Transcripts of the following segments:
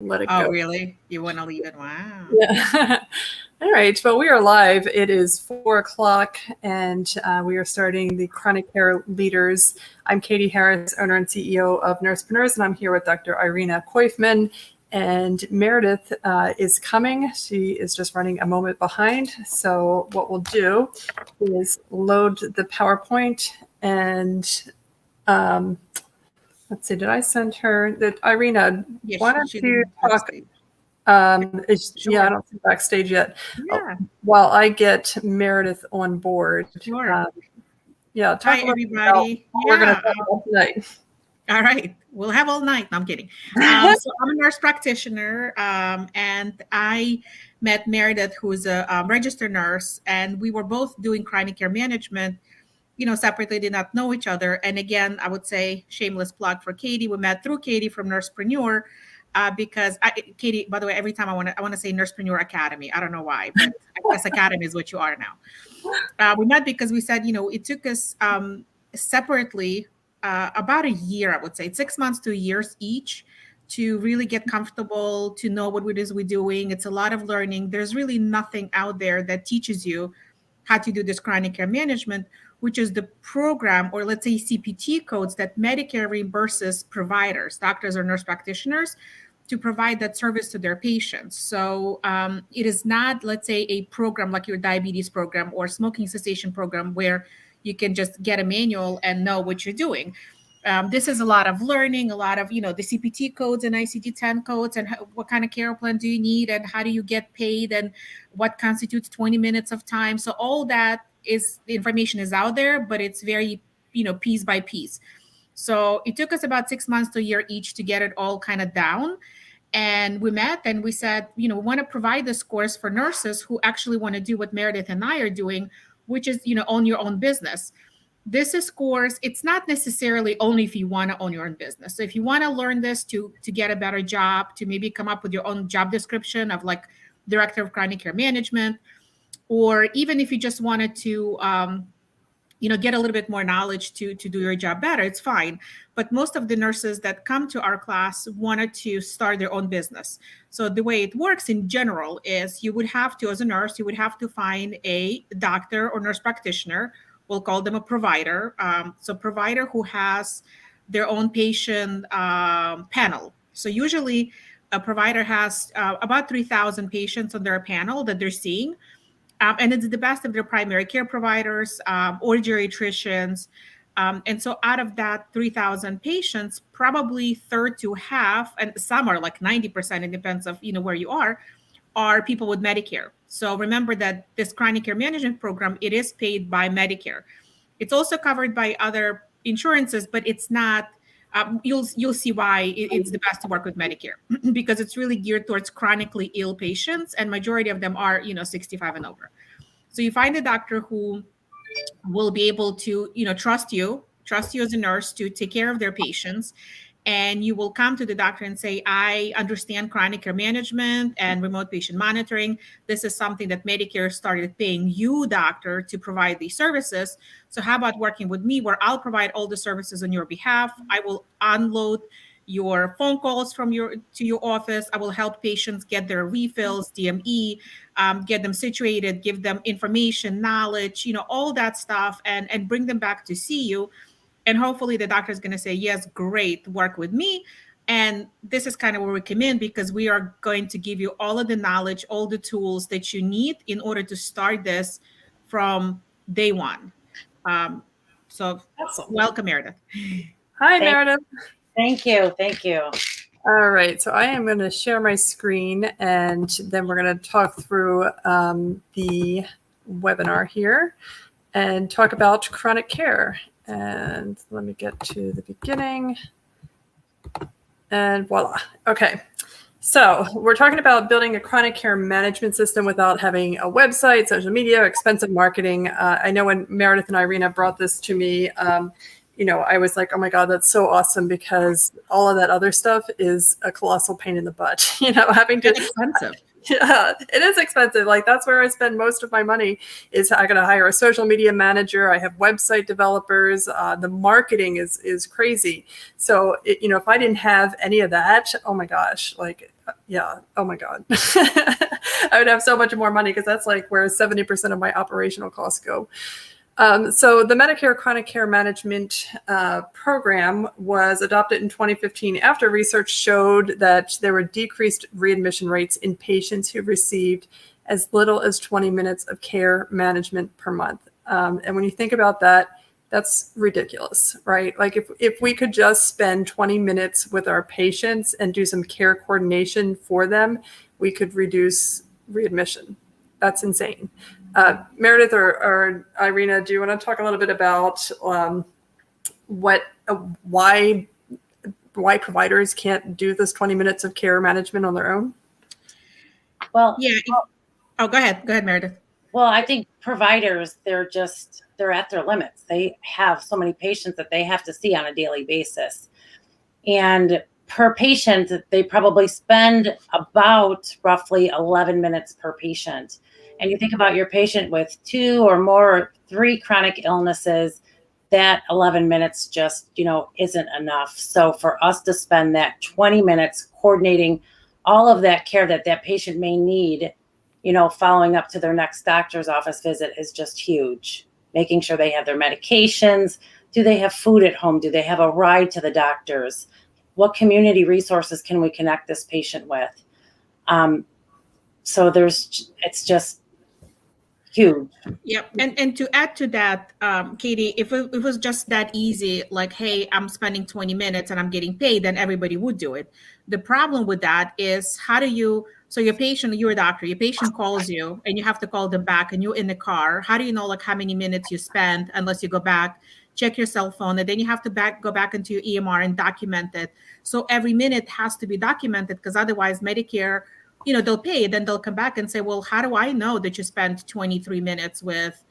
let it Oh, go. really? You want to leave it? Wow. Yeah. All right. Well, we are live. It is 4 o'clock, and we are starting the Chronic Care Leaders. I'm Katie Harris, owner and CEO of Nursepreneurs, and I'm here with Dr. Irina Koifman. And Meredith is coming. She is just running a moment behind. So what we'll do is load the PowerPoint and let's see. Did I send her that? Irina, Yes, why don't she's you in talk? backstage. Yeah, I Sure. don't see backstage yet. Yeah, While I get Meredith on board, sure. yeah, Hi, talk a little bit about everybody. what we're going to Yeah. talk about tonight. All right. We'll have all night. No, I'm kidding. So I'm a nurse practitioner, and I met Meredith, who's a registered nurse, and we were both doing chronic care management. Separately, did not know each other. And again, I would say shameless plug for Katie. We met through Katie from Nursepreneur, Katie. By the way, every time I want to say Nursepreneur Academy. I don't know why, but I guess Academy is what you are now. We met because we said, it took us separately about a year, I would say 6 months to years each to really get comfortable, to know what it is we're doing. It's a lot of learning. There's really nothing out there that teaches you how to do this chronic care management, which is the program, or let's say CPT codes, that Medicare reimburses providers, doctors or nurse practitioners, to provide that service to their patients. So it is not, let's say, a program like your diabetes program or smoking cessation program where you can just get a manual and know what you're doing. This is a lot of learning, a lot of, the CPT codes and ICD-10 codes, and what kind of care plan do you need, and how do you get paid, and what constitutes 20 minutes of time. So all that is, the information is out there, but it's very, piece by piece. So it took us about 6 months to a year each to get it all kind of down. And we met and we said, we want to provide this course for nurses who actually want to do what Meredith and I are doing, which is, own your own business. This is course, it's not necessarily only if you want to own your own business. So if you want to learn this to get a better job, to maybe come up with your own job description of like director of chronic care management, or even if you just wanted to get a little bit more knowledge to do your job better, it's fine. But most of the nurses that come to our class wanted to start their own business. So the way it works in general is, you would have to, as a nurse, you would have to find a doctor or nurse practitioner. We'll call them a provider. So provider who has their own patient panel. So usually a provider has about 3,000 patients on their panel that they're seeing, and it's the best of their primary care providers or geriatricians. And so out of that 3,000 patients, probably third to half, and some are like 90%, it depends of, where you are people with Medicare. So remember that this chronic care management program, it is paid by Medicare. It's also covered by other insurances, but it's not. You'll see why it's the best to work with Medicare because it's really geared towards chronically ill patients, and majority of them are 65 and over. So you find a doctor who will be able to trust you as a nurse to take care of their patients, and you will come to the doctor and say, I understand chronic care management and remote patient monitoring. This is something that Medicare started paying you, doctor, to provide these services. So how about working with me, where I'll provide all the services on your behalf? I will unload your phone calls from your office. I will help patients get their refills, DME, get them situated, give them information, knowledge, all that stuff, and bring them back to see you. And hopefully the doctor is going to say, yes, great, work with me. And this is kind of where we come in, because we are going to give you all of the knowledge, all the tools that you need in order to start this from day one. Um, so Awesome. welcome, Meredith. Hi, Thank, Meredith. thank you. Thank you. All right. So I am going to share my screen, and then we're going to talk through the webinar here and talk about chronic care. And let me get to the beginning. And voila. Okay. So we're talking about building a chronic care management system without having a website, social media, expensive marketing. I know when Meredith and Irina brought this to me, I was like, oh my God, that's so awesome, because all of that other stuff is a colossal pain in the butt, having to. And expensive. Yeah, it is expensive. Like that's where I spend most of my money is I got to hire a social media manager. I have website developers. The marketing is crazy. So, if I didn't have any of that, oh my gosh, like, yeah, oh my God, I would have so much more money because that's like where 70% of my operational costs go. So the Medicare Chronic Care Management program was adopted in 2015 after research showed that there were decreased readmission rates in patients who received as little as 20 minutes of care management per month. And when you think about that, that's ridiculous, right? Like if we could just spend 20 minutes with our patients and do some care coordination for them, we could reduce readmission. That's insane. Meredith or Irina, do you want to talk a little bit about why providers can't do this 20 minutes of care management on their own? Well, Yeah. Oh, go ahead. Go ahead, Meredith. well, I think providers, they're at their limits. They have so many patients that they have to see on a daily basis. And per patient, they probably spend about roughly 11 minutes per patient. And you think about your patient with 2 or more, 3 chronic illnesses, that 11 minutes just, isn't enough. So for us to spend that 20 minutes coordinating all of that care that that patient may need, following up to their next doctor's office visit is just huge. Making sure they have their medications. Do they have food at home? Do they have a ride to the doctors? What community resources can we connect this patient with? So it's just huge. Yep. And to add to that, Katie, if it was just that easy, like, hey, I'm spending 20 minutes and I'm getting paid, then everybody would do it. The problem with that is so your patient, you're a doctor, your patient calls you and you have to call them back and you're in the car. How do you know like how many minutes you spend unless you go back, check your cell phone, and then you have to go back into your EMR and document it. So every minute has to be documented because otherwise Medicare, they'll pay, then they'll come back and say, well, how do I know that you spent 23 minutes with,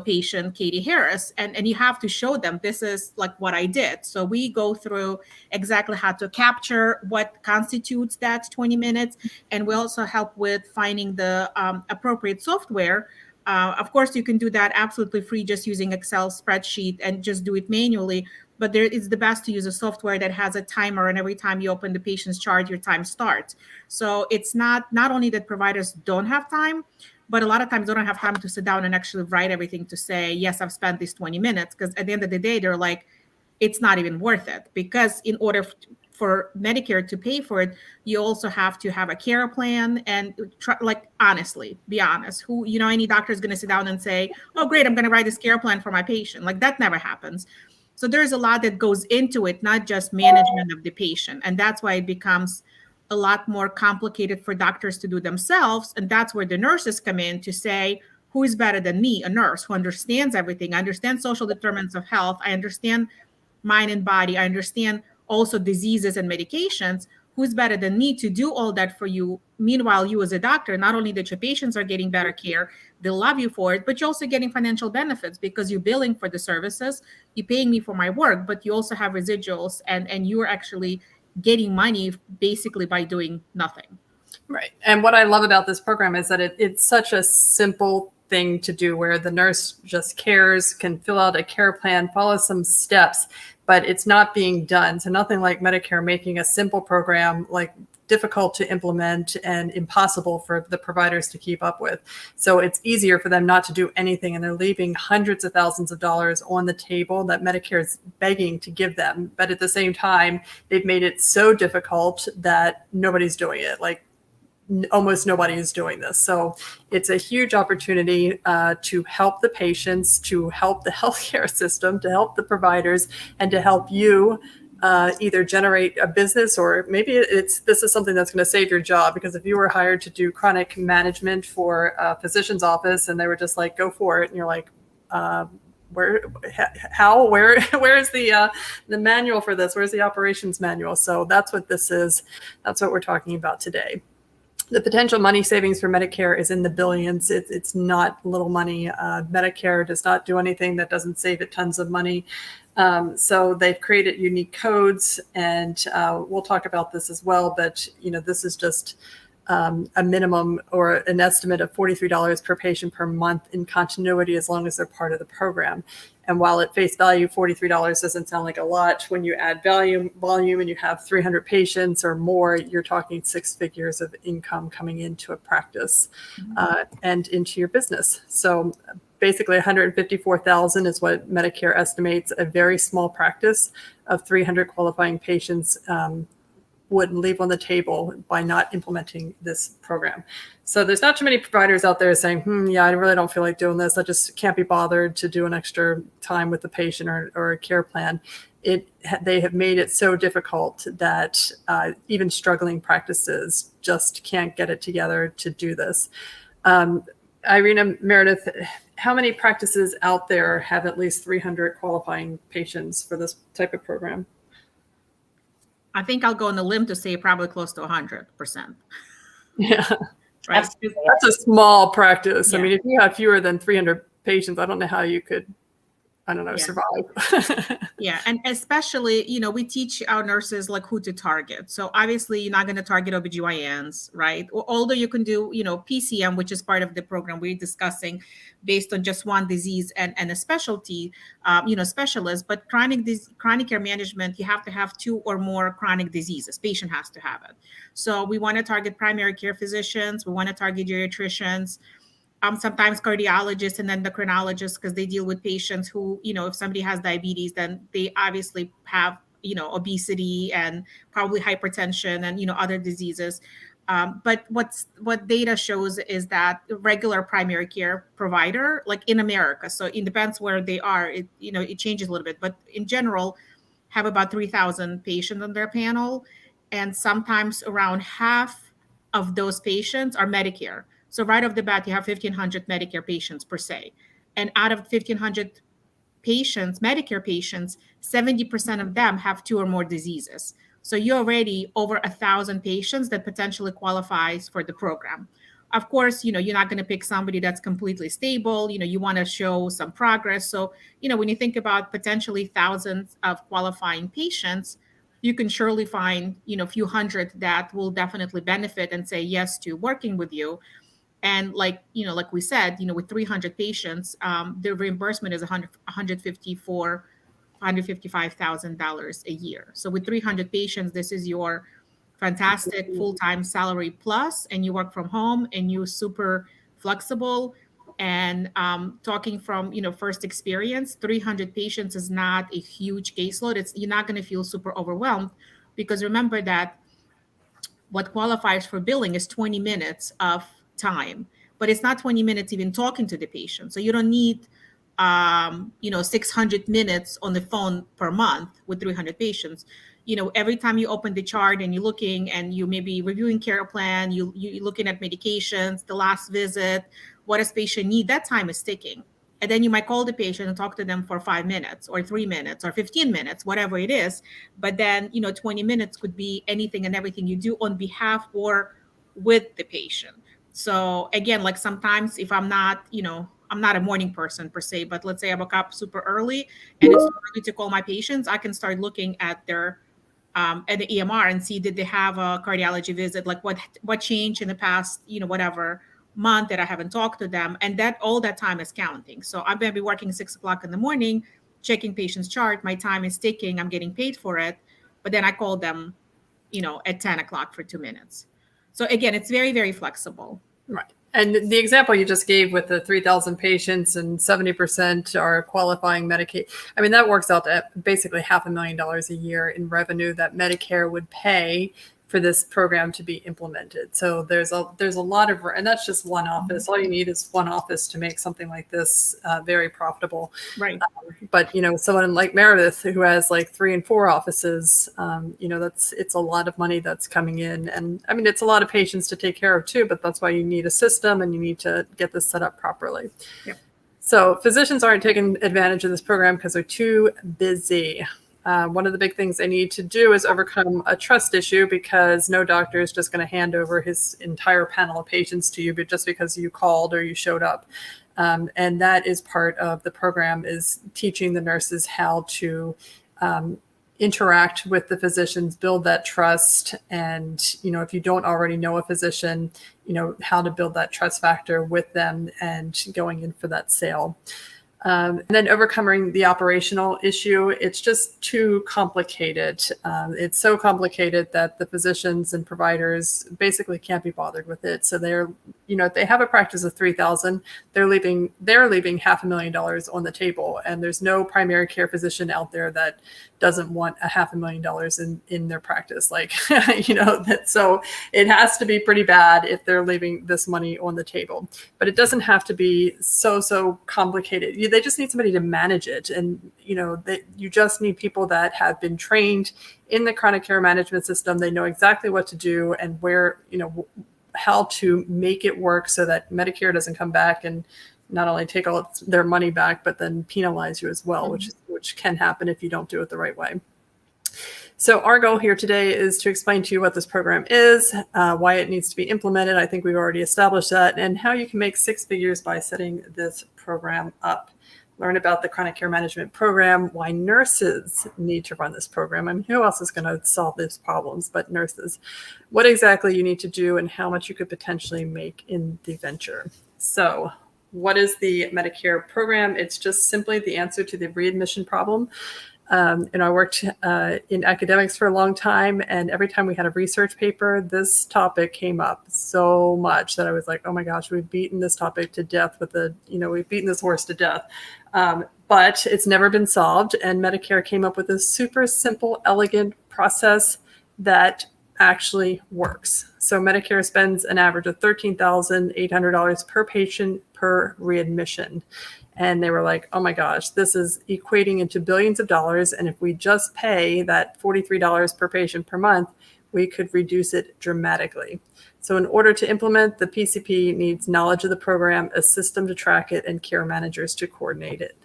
patient Katie Harris? And you have to show them this is like what I did. So we go through exactly how to capture what constitutes that 20 minutes. And we also help with finding the appropriate software. Of course, you can do that absolutely free just using Excel spreadsheet and just do it manually. But it's the best to use a software that has a timer, and every time you open the patient's chart, your time starts. So it's not only that providers don't have time, but a lot of times they don't have time to sit down and actually write everything to say, yes, I've spent these 20 minutes. Because at the end of the day, they're like, it's not even worth it. Because in order for Medicare to pay for it, you also have to have a care plan and honestly, be honest. Any doctor is going to sit down and say, oh, great, I'm going to write this care plan for my patient. Like that never happens. So there's a lot that goes into it, not just management of the patient. And that's why it becomes a lot more complicated for doctors to do themselves. And that's where the nurses come in to say, who is better than me? A nurse who understands everything. I understand social determinants of health. I understand mind and body. I understand also diseases and medications. Who's better than me to do all that for you? Meanwhile, you as a doctor, not only that your patients are getting better care, they love you for it, but you're also getting financial benefits because you're billing for the services, you're paying me for my work, but you also have residuals and you're actually getting money basically by doing nothing. Right. And what I love about this program is that it's such a simple thing to do where the nurse just cares, can fill out a care plan, follow some steps, but it's not being done. So nothing like Medicare making a simple program like difficult to implement and impossible for the providers to keep up with. So it's easier for them not to do anything, and they're leaving hundreds of thousands of dollars on the table that Medicare is begging to give them. But at the same time, they've made it so difficult that nobody's doing it. Like almost nobody is doing this. So it's a huge opportunity to help the patients, to help the healthcare system, to help the providers, and to help you either generate a business, or maybe this is something that's going to save your job. Because if you were hired to do chronic management for a physician's office and they were just like, go for it, and you're like, where is the manual for this? Where's the operations manual? So that's what this is. That's what we're talking about today. The potential money savings for Medicare is in the billions. It's not little money. Medicare does not do anything that doesn't save it tons of money. So they've created unique codes, and we'll talk about this as well. But this is just a minimum or an estimate of $43 per patient per month in continuity as long as they're part of the program. And while at face value, $43 doesn't sound like a lot, when you add volume and you have 300 patients or more, you're talking 6 figures of income coming into a practice and into your business. So basically 154,000 is what Medicare estimates a very small practice of 300 qualifying patients would leave on the table by not implementing this program. So there's not too many providers out there saying, yeah, I really don't feel like doing this. I just can't be bothered to do an extra time with the patient or a care plan. They have made it so difficult that even struggling practices just can't get it together to do this. Irina, Meredith, how many practices out there have at least 300 qualifying patients for this type of program? I think I'll go on a limb to say probably close to 100%. Yeah, Right. that's a small practice. Yeah. I mean, if you have fewer than 300 patients, I don't know how you could, Yeah. survive. Yeah. And especially, we teach our nurses like who to target. So obviously you're not going to target OBGYNs, right? Although you can do, PCM, which is part of the program we're discussing based on just one disease and a specialty, specialist. But chronic care management, you have to have 2 or more chronic diseases. Patient has to have it. So we want to target primary care physicians. We want to target geriatricians. Sometimes cardiologists and endocrinologists, because they deal with patients who, if somebody has diabetes, then they obviously have, obesity and probably hypertension and, other diseases. But what data shows is that regular primary care provider, like in America, so it depends where they are, it changes a little bit, but in general, have about 3,000 patients on their panel. And sometimes around half of those patients are Medicare. So right off the bat, you have 1,500 Medicare patients per se. And out of 1,500 patients, Medicare patients, 70% of them have 2 or more diseases. So you're already over 1,000 patients that potentially qualifies for the program. Of course, you're not going to pick somebody that's completely stable. You want to show some progress. So, when you think about potentially thousands of qualifying patients, you can surely find, a few hundred that will definitely benefit and say yes to working with you. And like we said, with 300 patients, the reimbursement is $155,000 a year. So with 300 patients, this is your fantastic full-time salary plus, and you work from home and you're super flexible. And talking from first experience, 300 patients is not a huge caseload. You're not going to feel super overwhelmed, because remember that what qualifies for billing is 20 minutes of time, but it's not 20 minutes even talking to the patient. So you don't need 600 minutes on the phone per month with 300 patients. Every time you open the chart and you're looking and you may be reviewing care plan, you're looking at medications, the last visit, what does patient need, that time is ticking. And then you might call the patient and talk to them for 5 minutes or 3 minutes or 15 minutes, whatever it is. But then, 20 minutes could be anything and everything you do on behalf or with the patient. So again, like sometimes if I'm not a morning person per se, but let's say I woke up super early and it's early to call my patients, I can start looking at their at the EMR and see, did they have a cardiology visit? Like what changed in the past, whatever month that I haven't talked to them. And that all that time is counting. So I'm going to be working 6 o'clock in the morning, checking patient's chart. My time is ticking. I'm getting paid for it. But then I call them, at 10 o'clock for 2 minutes. So again, it's very, very flexible. Right. And the example you just gave with the 3,000 patients and 70% are qualifying Medicaid, I mean, that works out to basically $500,000 a year in revenue that Medicare would pay for this program to be implemented. So there's a lot of, and that's just one office. All you need is one office to make something like this very profitable. Right. But someone like Meredith who has like 3 and 4 offices, it's a lot of money that's coming in, and I mean it's a lot of patients to take care of too. But that's why you need a system and you need to get this set up properly. Yep. So physicians aren't taking advantage of this program because they're too busy. One of the big things they need to do is overcome a trust issue, because no doctor is just going to hand over his entire panel of patients to you, but just because you called or you showed up. And that is part of the program, is teaching the nurses how to interact with the physicians, build that trust. And, if you don't already know a physician, how to build that trust factor with them and going in for that sale. And then overcoming the operational issue, it's just too complicated. It's so complicated that the physicians and providers basically can't be bothered with it. So they're, if they have a practice of 3,000, they're leaving $500,000 on the table. And there's no primary care physician out there that doesn't want $500,000 in their practice. So it has to be pretty bad if they're leaving this money on the table. But it doesn't have to be so complicated. They just need somebody to manage it. And, you just need people that have been trained in the chronic care management system. They know exactly what to do and where, how to make it work so that Medicare doesn't come back and not only take all their money back, but then penalize you as well, which can happen if you don't do it the right way. So our goal here today is to explain to you what this program is, why it needs to be implemented. I think we've already established that, and how you can make 6 figures by setting this program up. Learn about the chronic care management program, why nurses need to run this program. I mean, who else is going to solve these problems but nurses? What exactly you need to do and how much you could potentially make in the venture. So what is the Medicare program? It's just simply the answer to the readmission problem. And I worked in academics for a long time, and every time we had a research paper, this topic came up so much that I was like, oh my gosh, we've beaten this topic to death we've beaten this horse to death. But it's never been solved. And Medicare came up with a super simple, elegant process that actually works. So Medicare spends an average of $13,800 per patient per readmission. And they were like, oh my gosh, this is equating into billions of dollars. And if we just pay that $43 per patient per month, we could reduce it dramatically. So in order to implement, the PCP needs knowledge of the program, a system to track it, and care managers to coordinate it.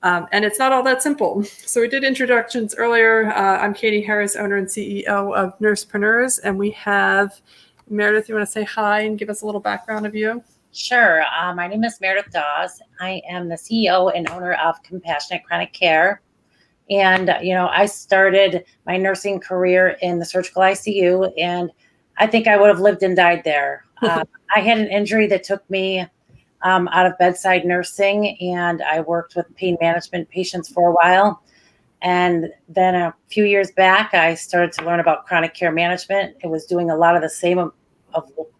And it's not all that simple. So we did introductions earlier. I'm Katie Harris, owner and CEO of Nursepreneurs. And we have Meredith, you want to say hi and give us a little background of you? Sure. My name is Meredith Dawes. I am the CEO and owner of Compassionate Chronic Care. And, I started my nursing career in the surgical ICU, and I think I would have lived and died there. I had an injury that took me out of bedside nursing, and I worked with pain management patients for a while. And then a few years back, I started to learn about chronic care management. It was doing a lot of the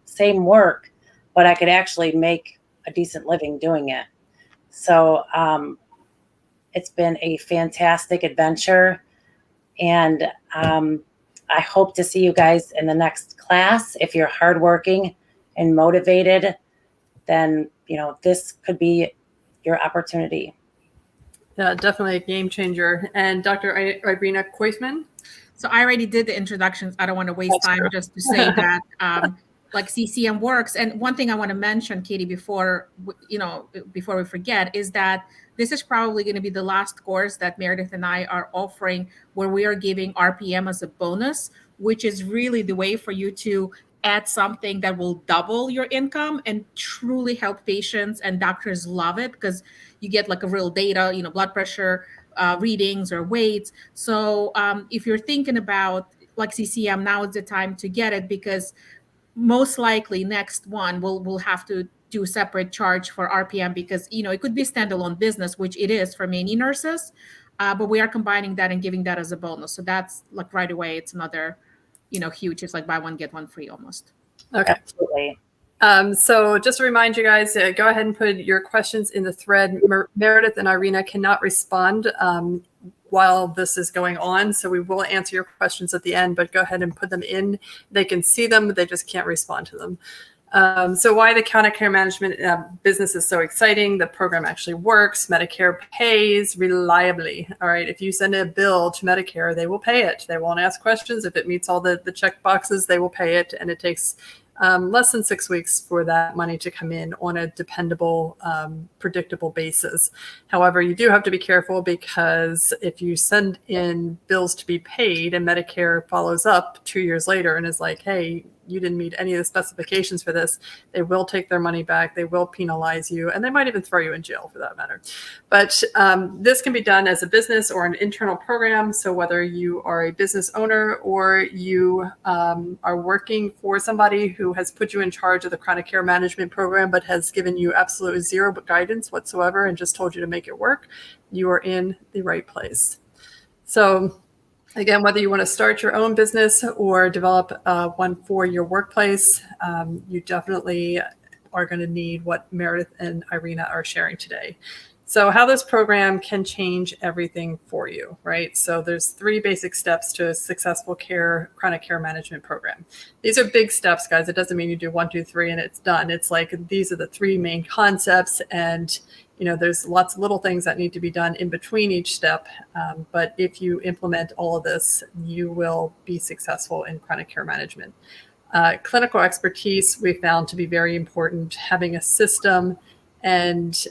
same work, but I could actually make a decent living doing it. So it's been a fantastic adventure. And I hope to see you guys in the next class. If you're hardworking and motivated, then, this could be your opportunity. Yeah, definitely a game changer. And Dr. Irina Koifman? So I already did the introductions. I don't want to waste time just to say that CCM works. And one thing I want to mention, Katie, before we forget, is that this is probably going to be the last course that Meredith and I are offering where we are giving RPM as a bonus, which is really the way for you to add something that will double your income and truly help patients. And doctors love it because you get like a real data, blood pressure readings or weights. So if you're thinking about like CCM, now is the time to get it, because most likely next one we'll have to do separate charge for RPM, because it could be standalone business, which it is for many nurses, but we are combining that and giving that as a bonus. So that's like right away, it's another huge. It's like buy one get one free almost. Okay. Absolutely. So just to remind you guys, go ahead and put your questions in the thread. Meredith and Irina cannot respond while this is going on, so we will answer your questions at the end, but go ahead and put them in. They can see them, but they just can't respond to them. So why the chronic care management business is so exciting. The program actually works. Medicare pays reliably. All right. If you send a bill to Medicare, they will pay it. They won't ask questions. If it meets all the check boxes, they will pay it. And it takes less than 6 weeks for that money to come in on a dependable, predictable basis. However, you do have to be careful, because if you send in bills to be paid and Medicare follows up 2 years later and is like, hey, you didn't meet any of the specifications for this, they will take their money back. They will penalize you, and they might even throw you in jail for that matter. But this can be done as a business or an internal program. So whether you are a business owner or you are working for somebody who has put you in charge of the chronic care management program, but has given you absolutely zero guidance whatsoever and just told you to make it work, you are in the right place. So again, whether you want to start your own business or develop one for your workplace, you definitely are going to need what Meredith and Irina are sharing today. So how this program can change everything for you, right? So there's 3 basic steps to a successful chronic care management program. These are big steps, guys. It doesn't mean you do 1, 2, 3 and it's done. It's like these are the 3 main concepts, and there's lots of little things that need to be done in between each step. But if you implement all of this, you will be successful in chronic care management. Clinical expertise we found to be very important, having a system and,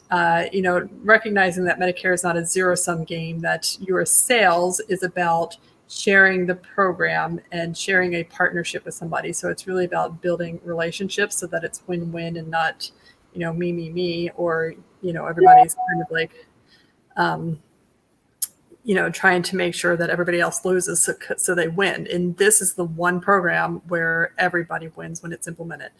recognizing that Medicare is not a zero-sum game, that your sales is about sharing the program and sharing a partnership with somebody. So it's really about building relationships so that it's win-win and not, me, or, everybody's kind of like, trying to make sure that everybody else loses so they win. And this is the one program where everybody wins when it's implemented.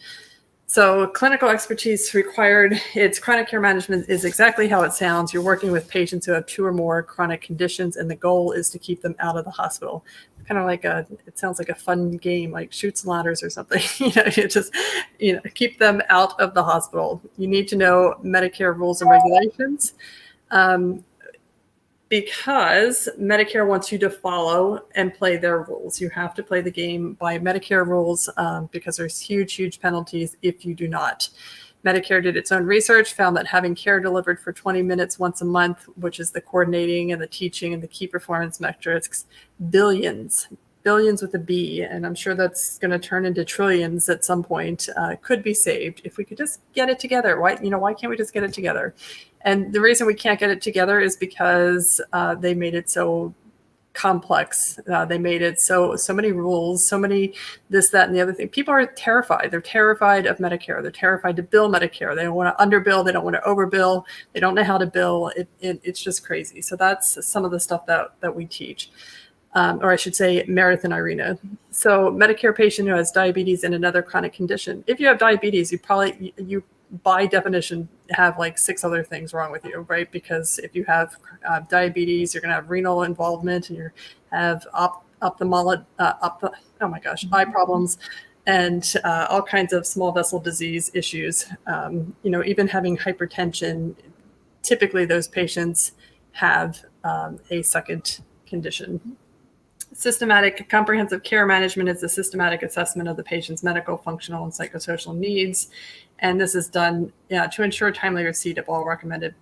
So clinical expertise required. It's chronic care management is exactly how it sounds. You're working with patients who have 2 or more chronic conditions, and the goal is to keep them out of the hospital. Kind of like it sounds like a fun game, like Chutes and Ladders or something. You just, keep them out of the hospital. You need to know Medicare rules and regulations. Because Medicare wants you to follow and play their rules. You have to play the game by Medicare rules because there's huge, huge penalties if you do not. Medicare did its own research, found that having care delivered for 20 minutes once a month, which is the coordinating and the teaching and the key performance metrics, billions with a B, and I'm sure that's going to turn into trillions at some point, could be saved if we could just get it together. Why can't we just get it together? And the reason we can't get it together is because they made it so complex. They made it so many rules, so many this, that, and the other thing. People are terrified. They're terrified of Medicare. They're terrified to bill Medicare. They don't want to underbill. They don't want to overbill. They don't know how to bill. It's just crazy. So that's some of the stuff that we teach. Or I should say Meredith and Irina. So Medicare patient who has diabetes and another chronic condition. If you have diabetes, you by definition have like 6 other things wrong with you, right? Because if you have diabetes, you're going to have renal involvement, and you have eye problems, and all kinds of small vessel disease issues. Even having hypertension, typically those patients have a second condition. Systematic comprehensive care management is a systematic assessment of the patient's medical, functional, and psychosocial needs. And this is done to ensure timely receipt of all recommended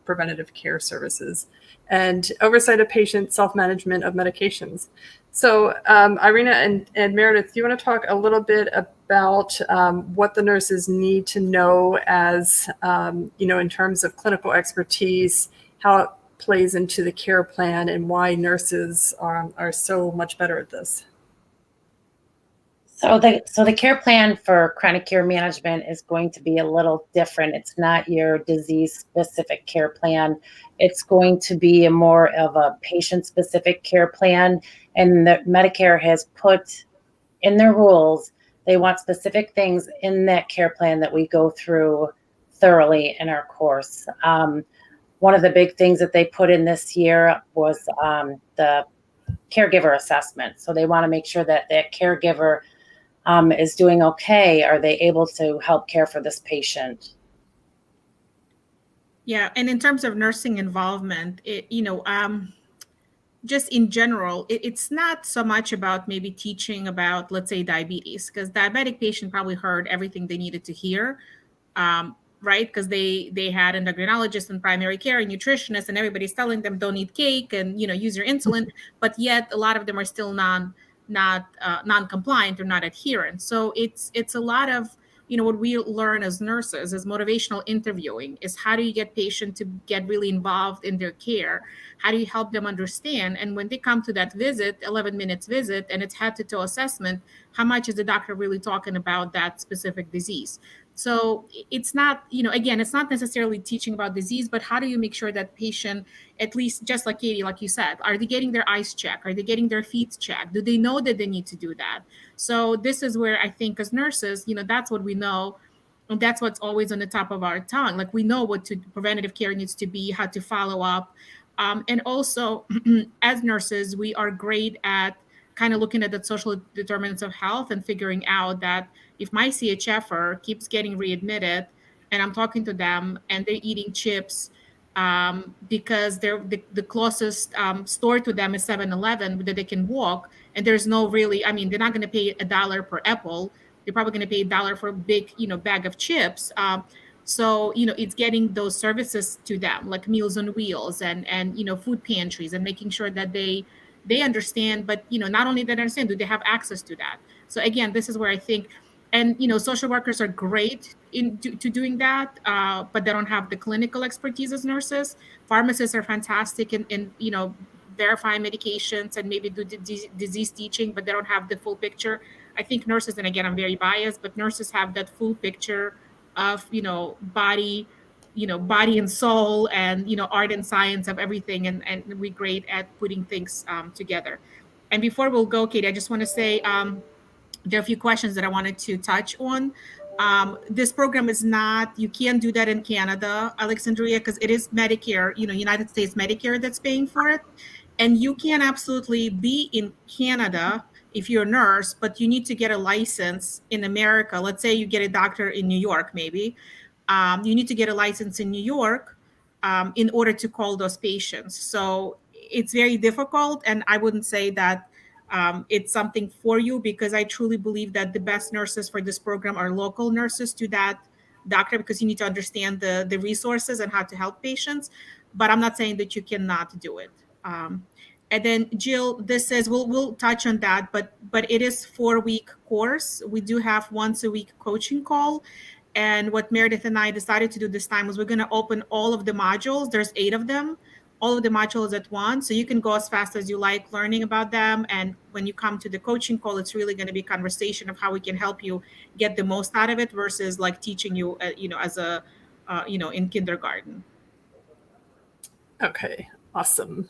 preventative care services and oversight of patient self-management of medications. So Irina and Meredith, do you want to talk a little bit about what the nurses need to know as, in terms of clinical expertise, how it plays into the care plan, and why nurses are so much better at this? So the care plan for chronic care management is going to be a little different. It's not your disease-specific care plan. It's going to be more of a patient-specific care plan. And that Medicare has put in their rules, they want specific things in that care plan that we go through thoroughly in our course. One of the big things that they put in this year was the caregiver assessment. So they want to make sure that that caregiver is doing okay. Are they able to help care for this patient? Yeah, and in terms of nursing involvement, just in general, it's not so much about maybe teaching about, let's say, diabetes, because diabetic patient probably heard everything they needed to hear, right? Because they had endocrinologist and primary care and nutritionist, and everybody's telling them don't eat cake and use your insulin, but yet a lot of them are still non-compliant or not adherent. So it's a lot of what we learn as nurses is motivational interviewing, is how do you get patients to get really involved in their care? How do you help them understand? And when they come to that visit, 11 minutes visit, and it's head to toe assessment, how much is the doctor really talking about that specific disease? So it's not, again, it's not necessarily teaching about disease, but how do you make sure that patient, at least just like Katie, like you said, are they getting their eyes checked? Are they getting their feet checked? Do they know that they need to do that? So this is where I think as nurses, that's what we know. And that's what's always on the top of our tongue. Like we know what preventative care needs to be, how to follow up. And also as nurses, we are great at kind of looking at the social determinants of health and figuring out that if my CHFer keeps getting readmitted and I'm talking to them and they're eating chips because they're the closest store to them is 7-Eleven that they can walk, and there's no really, I mean, they're not going to pay $1 per apple. They're probably going to pay $1 for a big, bag of chips. So, it's getting those services to them, like Meals on Wheels and food pantries, and making sure that they understand, but, not only that understand, do they have access to that? So again, this is where I think, and, social workers are great to doing that, but they don't have the clinical expertise as nurses. Pharmacists are fantastic in verify medications and maybe do disease teaching, but they don't have the full picture. I think nurses, and again, I'm very biased, but nurses have that full picture of, body and soul and, art and science of everything. And we're great at putting things together. And before we'll go, Katie, I just want to say there are a few questions that I wanted to touch on. This program is not, you can't do that in Canada, Alexandria, because it is Medicare, United States Medicare that's paying for it. And you can absolutely be in Canada if you're a nurse, but you need to get a license in America. Let's say you get a doctor in New York, maybe. You need to get a license in New York in order to call those patients. So it's very difficult. And I wouldn't say that it's something for you, because I truly believe that the best nurses for this program are local nurses to that doctor, because you need to understand the resources and how to help patients. But I'm not saying that you cannot do it. And then Jill, this says we'll touch on that, but it is 4-week course. We do have once a week coaching call. And what Meredith and I decided to do this time was we're going to open all of the modules. There's 8 of them, all of the modules at once. So you can go as fast as you like learning about them. And when you come to the coaching call, it's really going to be a conversation of how we can help you get the most out of it versus like teaching you, as a, in kindergarten. Okay, awesome.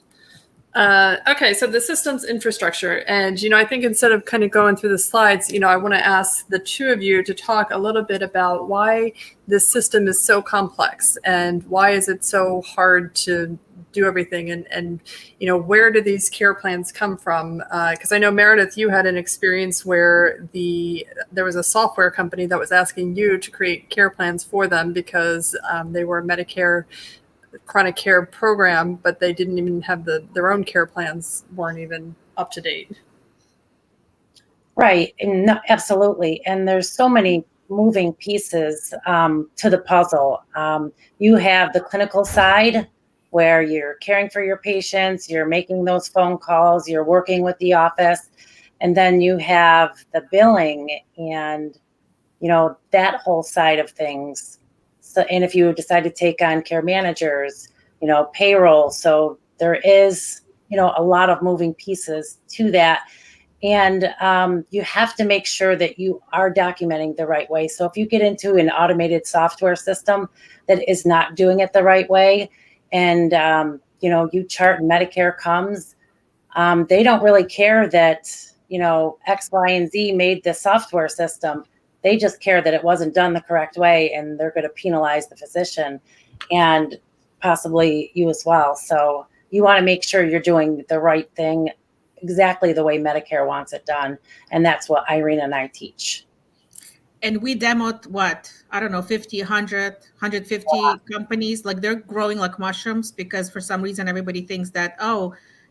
Okay, so the systems infrastructure, and I think instead of kind of going through the slides, I want to ask the two of you to talk a little bit about why this system is so complex and why is it so hard to do everything, and where do these care plans come from? Because I know, Meredith, you had an experience where there was a software company that was asking you to create care plans for them because they were Medicare chronic care program, but they didn't even have their own care plans weren't even up to date. Right. And no, absolutely. And there's so many moving pieces to the puzzle. You have the clinical side where you're caring for your patients, you're making those phone calls, you're working with the office, and then you have the billing and, that whole side of things. So, and if you decide to take on care managers, payroll. So there is, a lot of moving pieces to that. And you have to make sure that you are documenting the right way. So if you get into an automated software system that is not doing it the right way, and, you chart and Medicare comes, they don't really care that, X, Y, and Z made the software system. They just care that it wasn't done the correct way, and they're going to penalize the physician and possibly you as well. So you want to make sure you're doing the right thing exactly the way Medicare wants it done. And that's what Irene and I teach. And we demoed 50, 100, 150 companies. Like they're growing like mushrooms because for some reason everybody thinks that,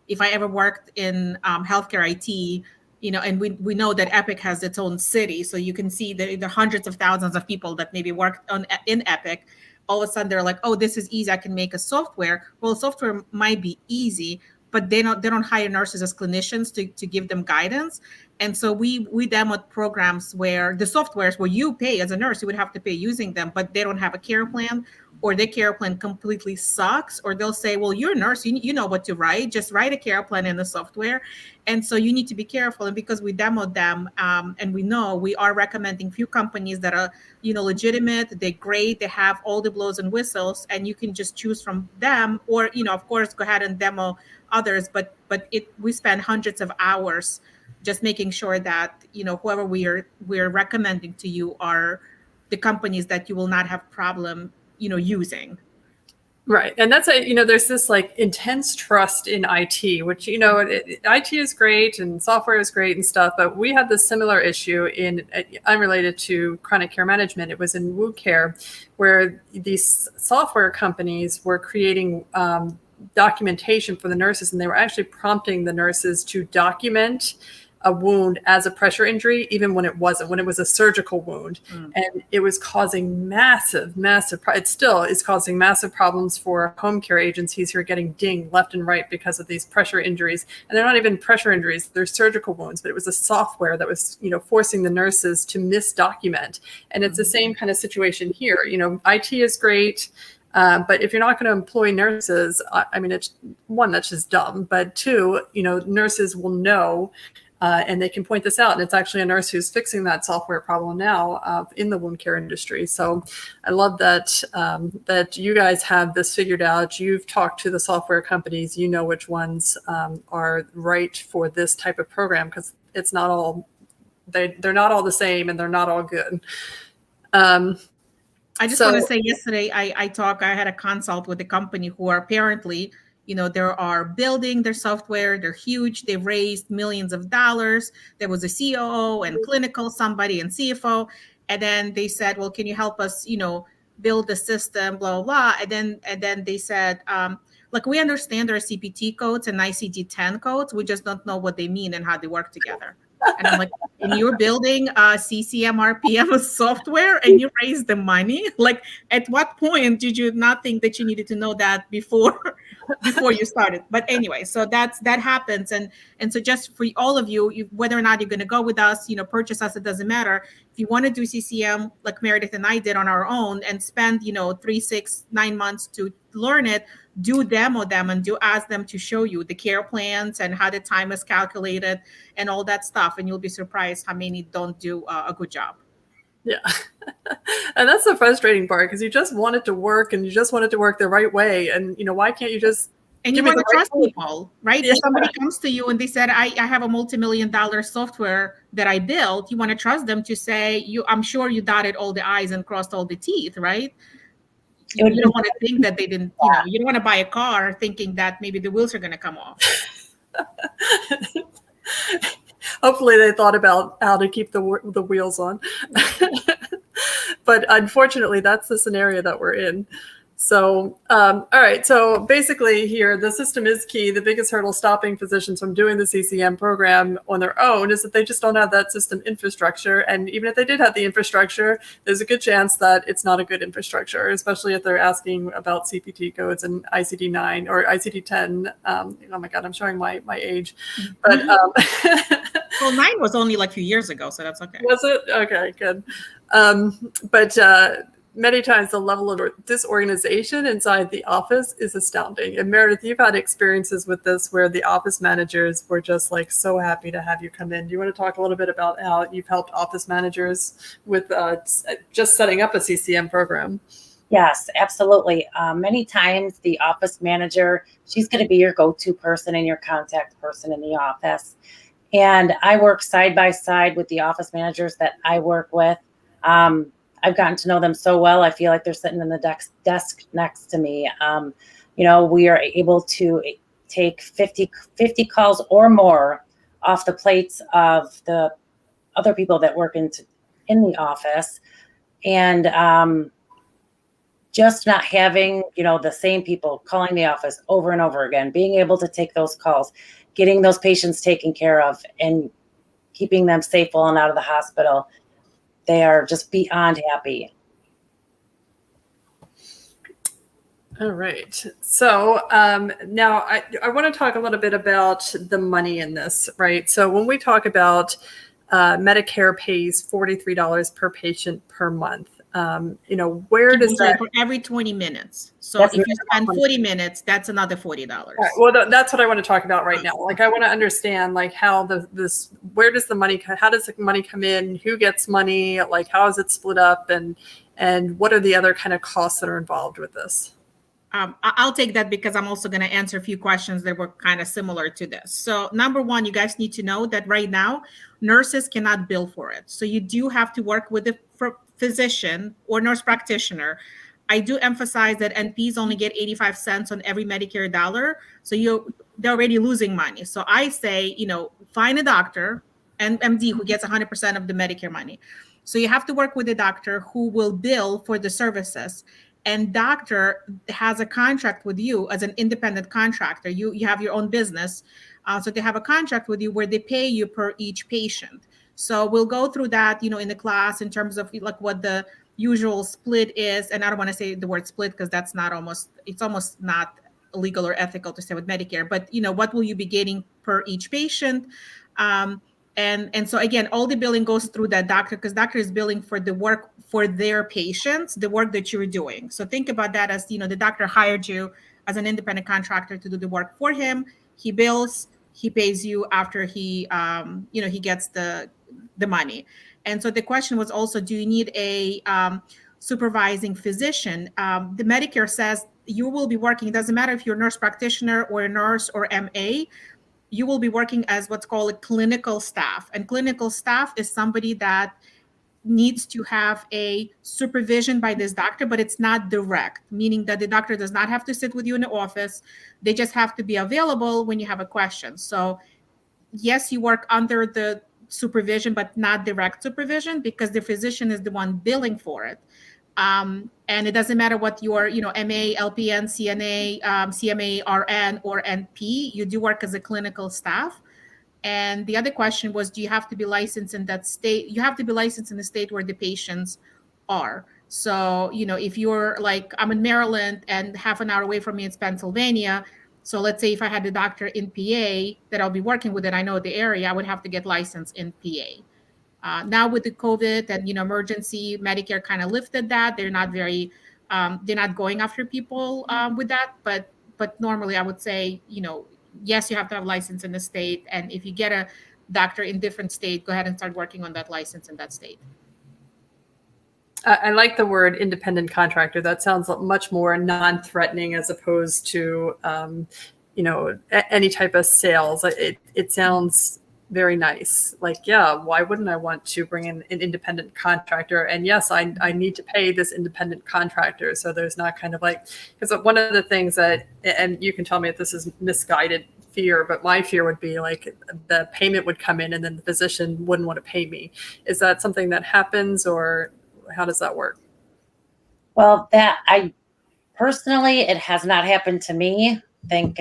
if I ever worked in healthcare IT, and we know that Epic has its own city. So you can see the hundreds of thousands of people that maybe worked in Epic. All of a sudden they're like, oh, this is easy. I can make a software. Well, software might be easy, but they don't hire nurses as clinicians to give them guidance. And so we demoed programs where the softwares where you pay as a nurse, you would have to pay using them, but they don't have a care plan, or their care plan completely sucks, or they'll say, well, you're a nurse, you know what to write, just write a care plan in the software. And so you need to be careful. And because we demoed them, and we know, we are recommending few companies that are, legitimate, they're great, they have all the blows and whistles, and you can just choose from them, or, of course, go ahead and demo others. But we spend hundreds of hours just making sure that, whoever we're recommending to you are the companies that you will not have problem using. Right. And that's there's this like intense trust in IT, which, IT is great and software is great and stuff, but we had this similar issue in unrelated to chronic care management. It was in wound care, where these software companies were creating documentation for the nurses, and they were actually prompting the nurses to document a wound as a pressure injury, even when it wasn't, when it was a surgical wound. And it was causing it still is causing massive problems for home care agencies who are getting dinged left and right because of these pressure injuries. And they're not even pressure injuries, they're surgical wounds, but it was a software that was, forcing the nurses to misdocument. And it's the same kind of situation here. IT is great. But if you're not going to employ nurses, it's one, that's just dumb. But two, nurses will know, and they can point this out. And it's actually a nurse who's fixing that software problem now in the wound care industry. So I love that that you guys have this figured out. You've talked to the software companies. You know which ones are right for this type of program, because it's not all they're not all the same, and they're not all good. I just want to say, yesterday I had a consult with a company who are apparently, they are building their software. They're huge. They've raised millions of dollars. There was a COO and clinical somebody and CFO. And then they said, well, can you help us, build the system, blah, blah, blah. And then they said, we understand there are CPT codes and ICD-10 codes. We just don't know what they mean and how they work together. And I'm like, and you're building CCM RPM software and you raise the money? Like, at what point did you not think that you needed to know that before you started? But anyway, so that happens. And so just for all of you, whether or not you're going to go with us, purchase us, it doesn't matter. If you want to do CCM like Meredith and I did on our own and spend, 3, 6, 9 months to learn it, do demo them and do ask them to show you the care plans and how the time is calculated and all that stuff. And you'll be surprised how many don't do a good job. Yeah. And that's the frustrating part, because you just want it to work, and you just want it to work the right way. And, why can't you just... And you want to trust people, right? Yeah. If somebody comes to you and they said, I have a multi-million-dollar software that I built, you want to trust them to say, I'm sure you dotted all the I's and crossed all the T's, right? You don't want to think that they didn't, you don't want to buy a car thinking that maybe the wheels are going to come off. Hopefully they thought about how to keep the wheels on. But unfortunately, that's the scenario that we're in. So, all right. So basically here, the system is key. The biggest hurdle stopping physicians from doing the CCM program on their own is that they just don't have that system infrastructure. And even if they did have the infrastructure, there's a good chance that it's not a good infrastructure, especially if they're asking about CPT codes and ICD-9 or ICD-10. Oh my God, I'm showing my age. But well, 9 was only like a few years ago, so that's okay. Was it? Okay, good. But many times the level of disorganization inside the office is astounding. And Meredith, you've had experiences with this where the office managers were just like so happy to have you come in. Do you want to talk a little bit about how you've helped office managers with just setting up a CCM program? Yes, absolutely. Many times the office manager, she's going to be your go-to person and your contact person in the office. And I work side by side with the office managers that I work with. I've gotten to know them so well. I feel like they're sitting in the desk next to me. We are able to take 50 calls or more off the plates of the other people that work in the office. And just not having, the same people calling the office over and over again, being able to take those calls, getting those patients taken care of, and keeping them safe while and out of the hospital. They are just beyond happy. All right. So now I want to talk a little bit about the money in this, right? So when we talk about Medicare pays $43 per patient per month, where does Sorry, that? for every 20 minutes. So That's if you spend 40 minutes, that's another $40. All right, well, that's what I want to talk about right now. Like, I want to understand, like, how where does the money, how does the money come in? Who gets money? Like, how is it split up? And what are the other kind of costs that are involved with this? I'll take that because I'm also going to answer a few questions that were kind of similar to this. So, number one, you guys need to know that right now, nurses cannot bill for it. So, you do have to work with a physician or nurse practitioner. I do emphasize that NPs only get 85 cents on every Medicare dollar. So, they're already losing money. So, I say, find a doctor and MD who gets 100% of the Medicare money. So, you have to work with a doctor who will bill for the services, and doctor has a contract with you as an independent contractor. You have your own business, so they have a contract with you where they pay you per each patient. So we'll go through that, in the class in terms of like what the usual split is. And I don't want to say the word split because it's almost not legal or ethical to say with Medicare. But what will you be getting per each patient? And so again, all the billing goes through that doctor because doctor is billing for the work for their patients, the work that you're doing. So think about that as, the doctor hired you as an independent contractor to do the work for him. He bills, he pays you after he gets the money. And so the question was also, do you need a supervising physician? The Medicare says you will be working, it doesn't matter if you're a nurse practitioner or a nurse or MA, you will be working as what's called a clinical staff. And clinical staff is somebody that needs to have a supervision by this doctor, but it's not direct, meaning that the doctor does not have to sit with you in the office. They just have to be available when you have a question. So yes, you work under the supervision, but not direct supervision because the physician is the one billing for it. And it doesn't matter what your, MA, LPN, CNA, CMA, RN, or NP, you do work as a clinical staff. And the other question was, do you have to be licensed in that state? You have to be licensed in the state where the patients are. So, if you're like, I'm in Maryland and half an hour away from me, it's Pennsylvania. So let's say if I had a doctor in PA that I'll be working with and I know the area, I would have to get licensed in PA. Now with the COVID and emergency, Medicare kind of lifted that. They're not going after people with that. But normally I would say, yes, you have to have license in the state. And if you get a doctor in different state, go ahead and start working on that license in that state. I like the word independent contractor. That sounds much more non-threatening as opposed to, any type of sales. It sounds very nice. Like, yeah, why wouldn't I want to bring in an independent contractor? And yes, I need to pay this independent contractor. So there's not kind of like, because one of the things that, and you can tell me if this is misguided fear, but my fear would be like the payment would come in and then the physician wouldn't want to pay me. Is that something that happens or how does that work? Well, personally, it has not happened to me. Thank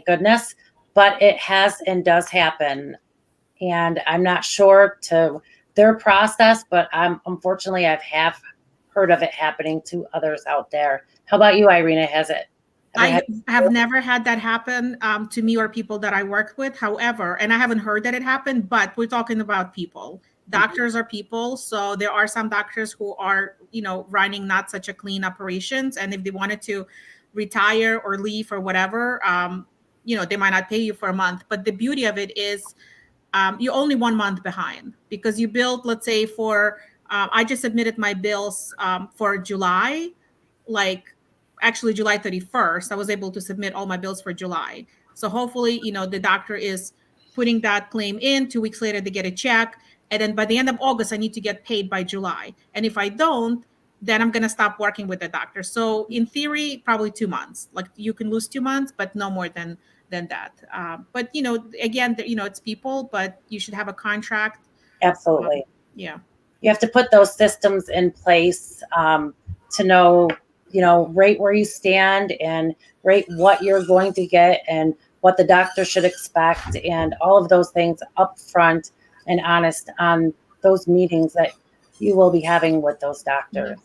goodness, but it has and does happen. And I'm not sure to their process, but unfortunately, I have heard of it happening to others out there. How about you, Irina? Has it? I have never had that happen to me or people that I worked with. However, and I haven't heard that it happened, but we're talking about people. Doctors are people. So there are some doctors who are, running not such a clean operations. And if they wanted to retire or leave or whatever, they might not pay you for a month. But the beauty of it is you're only 1 month behind because you billed, let's say I just submitted my bills for July, actually July 31st. I was able to submit all my bills for July. So hopefully, the doctor is putting that claim in. 2 weeks later, they get a check. And then by the end of August, I need to get paid by July. And if I don't, then I'm going to stop working with the doctor. So in theory, probably 2 months. Like you can lose 2 months, but no more than that. But, again, it's people, but you should have a contract. Absolutely. Yeah. You have to put those systems in place to know, right where you stand and right what you're going to get and what the doctor should expect and all of those things up front and honest on those meetings that you will be having with those doctors.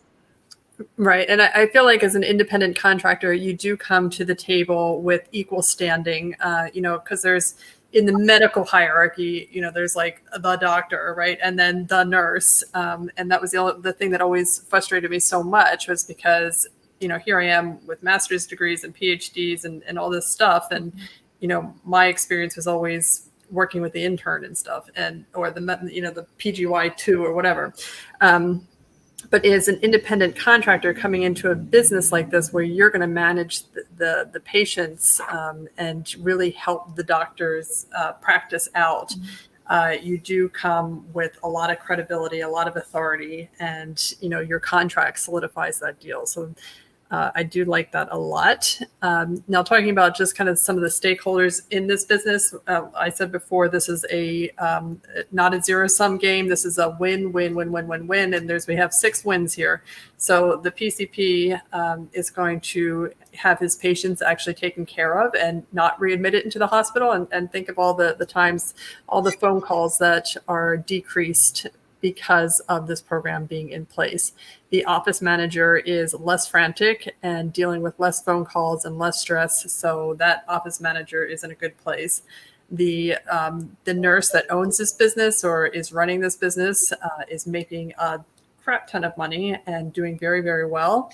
Right. And I feel like as an independent contractor, you do come to the table with equal standing, because there's in the medical hierarchy, there's like the doctor, right? And then the nurse. And that was the thing that always frustrated me so much was because, here I am with master's degrees and PhDs and all this stuff. And, my experience was always working with the intern and stuff or the PGY2 or whatever. But as an independent contractor coming into a business like this, where you're going to manage the patients and really help the doctors practice out, you do come with a lot of credibility, a lot of authority, and your contract solidifies that deal. So I do like that a lot. Now, talking about just kind of some of the stakeholders in this business, I said before, this is not a zero-sum game. This is a win, win, win, win, win, win, and we have 6 wins here. So the PCP is going to have his patients actually taken care of and not readmitted into the hospital. And think of all the times, all the phone calls that are decreased because of this program being in place. The office manager is less frantic and dealing with less phone calls and less stress. So that office manager is in a good place. The nurse that owns this business or is running this business is making a crap ton of money and doing very, very well.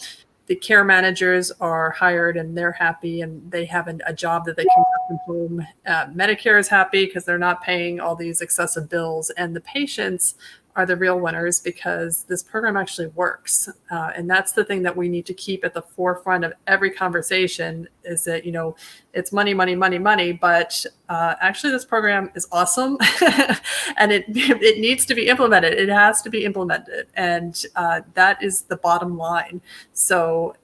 The care managers are hired and they're happy and they have a job that they can work from home. Medicare is happy because they're not paying all these excessive bills, and the patients are the real winners because this program actually works. And that's the thing that we need to keep at the forefront of every conversation is that, it's money, money, money, money, but actually this program is awesome and it needs to be implemented. It has to be implemented. And that is the bottom line. So,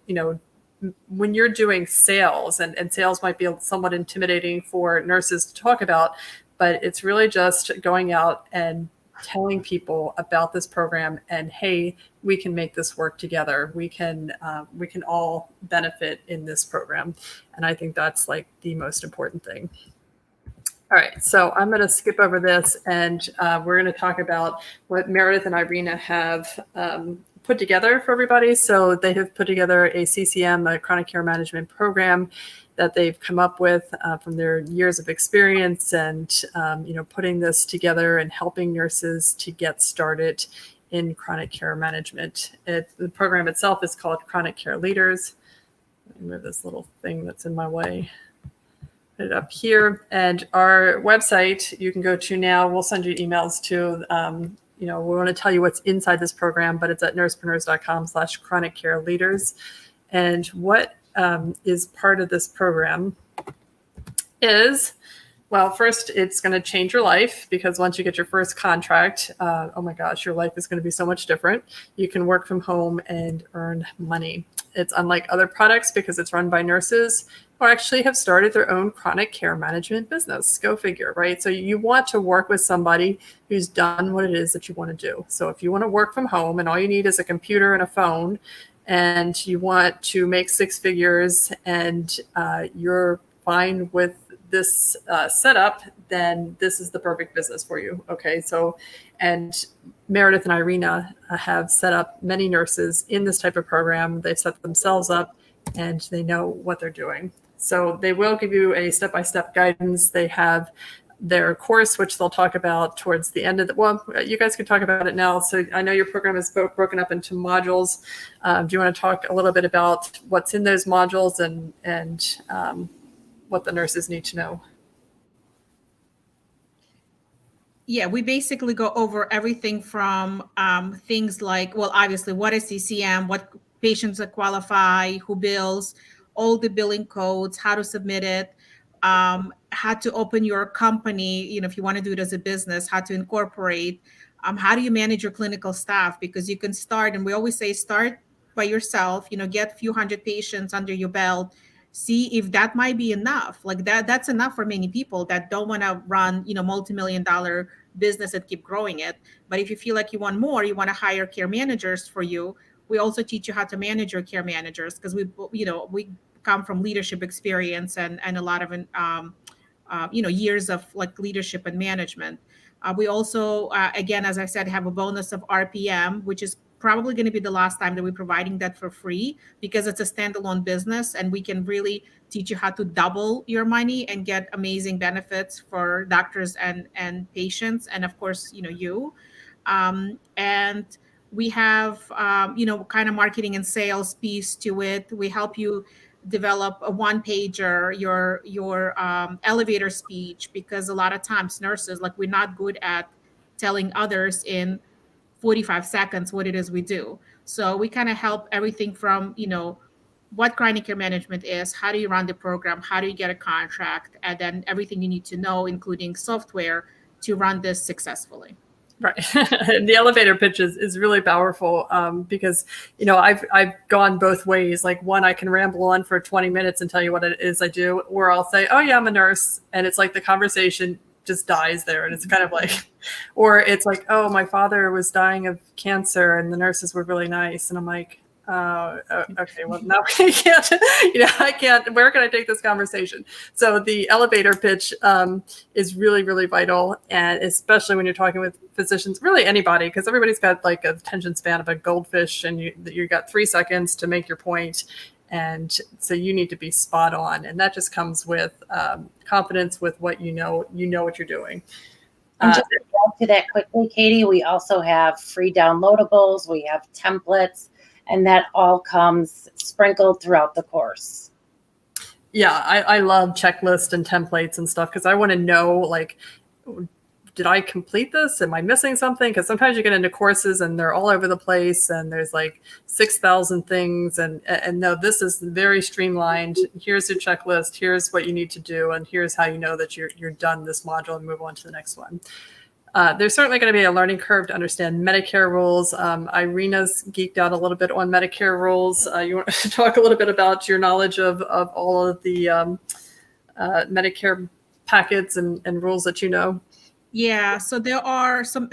when you're doing sales, and sales might be somewhat intimidating for nurses to talk about, but it's really just going out and telling people about this program and, hey, we can make this work together. We can all benefit in this program. And I think that's like the most important thing. All right, so I'm going to skip over this and we're going to talk about what Meredith and Irina have put together for everybody. So they have put together a CCM, a chronic care management program that they've come up with from their years of experience and, putting this together and helping nurses to get started in chronic care management. The program itself is called Chronic Care Leaders. Let me move this little thing that's in my way. Put it up here. And our website, you can go to now. We'll send you emails to, we want to tell you what's inside this program, but it's at nursepreneurs.com/chronic care leaders. And what is part of this program is, well, first, it's going to change your life because once you get your first contract, oh my gosh, your life is going to be so much different. You can work from home and earn money. It's unlike other products because it's run by nurses who actually have started their own chronic care management business. Go figure, right? So you want to work with somebody who's done what it is that you want to do. So if you want to work from home and all you need is a computer and a phone, and you want to make 6 figures and you're fine with this setup, then this is the perfect business for you. Okay, so, and Meredith and Irina have set up many nurses in this type of program. They've set themselves up and they know what they're doing. So they will give you a step-by-step guidance. They have their course, which they'll talk about towards the end of you guys can talk about it now. So I know your program is broken up into modules. Do you want to talk a little bit about what's in those modules and what the nurses need to know? Yeah, we basically go over everything from things like, well, obviously, what is CCM, what patients that qualify, who bills, all the billing codes, how to submit it, how to open your company, if you want to do it as a business, how to incorporate, how do you manage your clinical staff? Because you can start, and we always say start by yourself, get a few hundred patients under your belt, see if that might be enough. Like that's enough for many people that don't want to run, multi-million-dollar business and keep growing it. But if you feel like you want more, you want to hire care managers for you. We also teach you how to manage your care managers because we come from leadership experience and a lot of years of like leadership and management. We also, again, as I said, have a bonus of RPM, which is probably going to be the last time that we're providing that for free, because it's a standalone business and we can really teach you how to double your money and get amazing benefits for doctors and patients, and of course, you. And we have, kind of marketing and sales piece to it. We help you develop a one pager, your elevator speech, because a lot of times nurses, like, we're not good at telling others in 45 seconds what it is we do. So we kind of help everything from, what chronic care management is, how do you run the program, how do you get a contract, and then everything you need to know, including software, to run this successfully. Right. And the elevator pitch is really powerful, because, I've gone both ways. Like, one, I can ramble on for 20 minutes and tell you what it is I do, or I'll say, oh yeah, I'm a nurse. And it's like the conversation just dies there. And it's kind of like, or it's like, oh, my father was dying of cancer and the nurses were really nice. And I'm like, okay, well, now I can't, I can't, where can I take this conversation? So the elevator pitch is really, really vital. And especially when you're talking with physicians, really anybody, because everybody's got like a attention span of a goldfish, and you got 3 seconds to make your point. And so you need to be spot on. And that just comes with confidence, with what you know what you're doing. And just to add to that quickly, Katie, we also have free downloadables, we have templates, and that all comes sprinkled throughout the course. Yeah, I love checklists and templates and stuff, because I want to know, like, did I complete this? Am I missing something? Because sometimes you get into courses and they're all over the place and there's like 6,000 things. And no, this is very streamlined. Here's your checklist. Here's what you need to do. And here's how you know that you're done this module and move on to the next one. There's certainly going to be a learning curve to understand Medicare rules. Irina's geeked out a little bit on Medicare rules. You want to talk a little bit about your knowledge of all of the Medicare packets and rules that you know? Yeah, so there are some,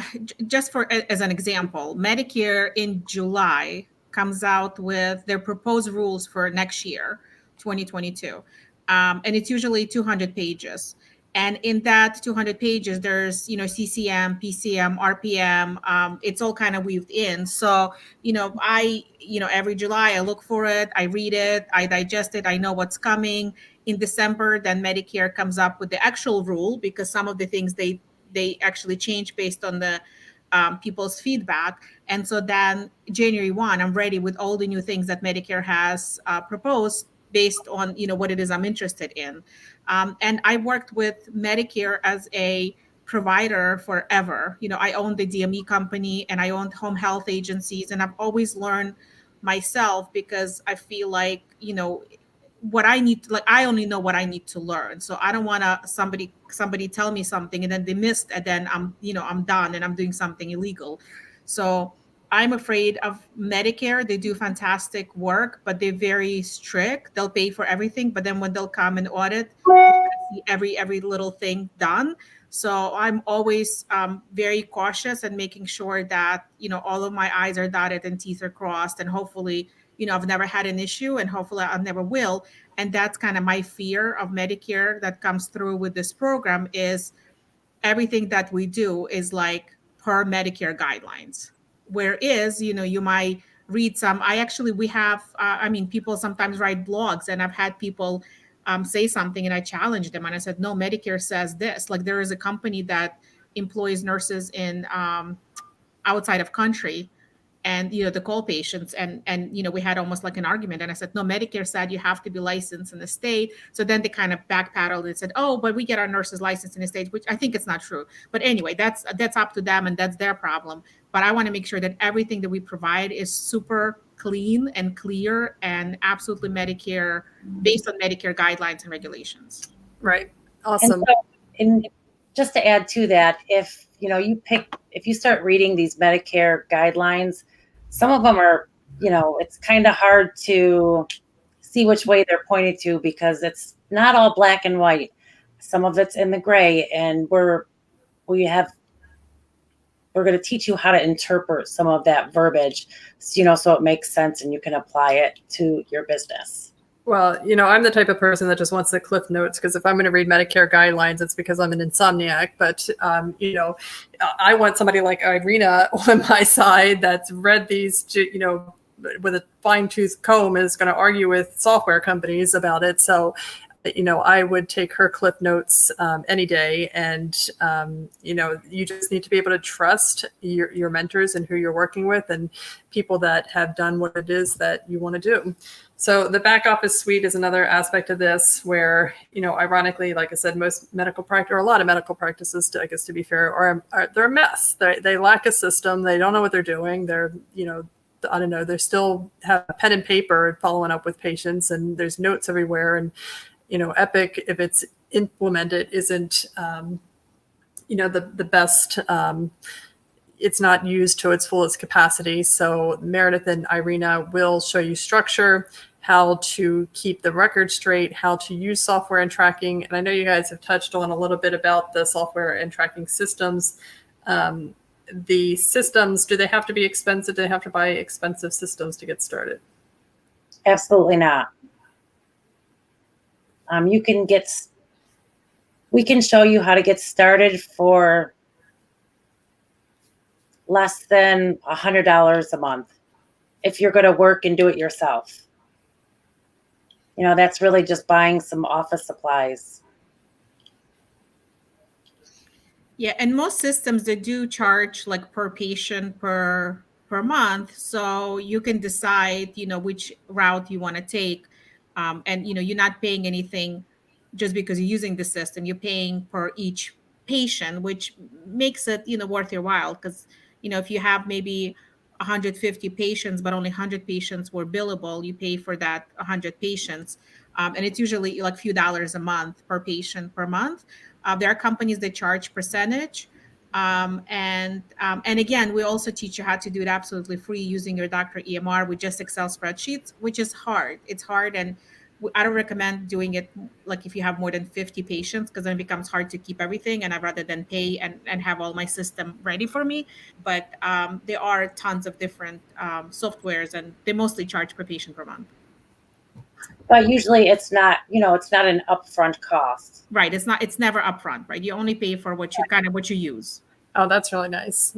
just for as an example, Medicare in July comes out with their proposed rules for next year, 2022. And it's usually 200 pages. And in that 200 pages, there's, CCM, PCM, RPM, it's all kind of weaved in. So, every July I look for it, I read it, I digest it, I know what's coming. In December, then Medicare comes up with the actual rule, because some of the things they actually change based on the people's feedback. And so then January 1, I'm ready with all the new things that Medicare has proposed based on, what it is I'm interested in. And I worked with Medicare as a provider forever. I owned the DME company and I owned home health agencies. And I've always learned myself, because I feel like, what I need to, like, I only know what I need to learn. So I don't want to somebody tell me something and then they missed, and then I'm done and I'm doing something illegal. So I'm afraid of Medicare. They do fantastic work, but they're very strict. They'll pay for everything, but then when they'll come and audit, see every little thing done. So I'm always very cautious and making sure that, all of my I's are dotted and T's are crossed, and hopefully, I've never had an issue, and hopefully I never will. And that's kind of my fear of Medicare that comes through with this program, is everything that we do is like per Medicare guidelines. Whereas, you might read some, we have, people sometimes write blogs, and I've had people say something and I challenged them and I said, no, Medicare says this. Like, there is a company that employs nurses in outside of country, and the call patients, and we had almost like an argument, and I said, no, Medicare said you have to be licensed in the state. So then they kind of backpedaled and said, oh, but we get our nurses licensed in the state, which I think it's not true. But anyway, that's up to them, and that's their problem. But I want to make sure that everything that we provide is super clean and clear and absolutely Medicare, based on Medicare guidelines and regulations. Right. Awesome. And just to add to that, if you start reading these Medicare guidelines, some of them are, it's kind of hard to see which way they're pointed to, because it's not all black and white. Some of it's in the gray, and we're going to teach you how to interpret some of that verbiage, so it makes sense and you can apply it to your business. Well, I'm the type of person that just wants the cliff notes, because if I'm going to read Medicare guidelines, it's because I'm an insomniac. But, I want somebody like Irina on my side that's read these, with a fine tooth comb, is going to argue with software companies about it. So, I would take her cliff notes any day. And, you just need to be able to trust your mentors and who you're working with, and people that have done what it is that you want to do. So the back office suite is another aspect of this where, ironically, like I said, most medical practice, or a lot of medical practices, I guess to be fair, are they're a mess. They lack a system. They don't know what they're doing. They're, I don't know, they still have pen and paper following up with patients, and there's notes everywhere. And, Epic, if it's implemented, isn't, the best. It's not used to its fullest capacity. So Meredith and Irina will show you structure, how to keep the record straight, how to use software and tracking. And I know you guys have touched on a little bit about the software and tracking systems. The systems, do they have to be expensive? Do they have to buy expensive systems to get started? Absolutely not. We can show you how to get started for less than $100 a month if you're going to work and do it yourself. That's really just buying some office supplies. Yeah, and most systems, they do charge like per patient per month, so you can decide which route you want to take. And you're not paying anything just because you're using the system. You're paying per each patient, which makes it worth your while, because if you have maybe 150 patients but only 100 patients were billable, you pay for that 100 patients. And it's usually like a few dollars a month per patient per month. There are companies that charge percentage. And again, we also teach you how to do it absolutely free using your doctor EMR with just Excel spreadsheets, which is hard. It's hard, and I don't recommend doing it like if you have more than 50 patients, because then it becomes hard to keep everything, and I'd rather than pay and have all my system ready for me. But there are tons of different softwares, and they mostly charge per patient per month. But usually it's not an upfront cost. Right. It's never upfront, right? You only pay for what you use. Oh, that's really nice.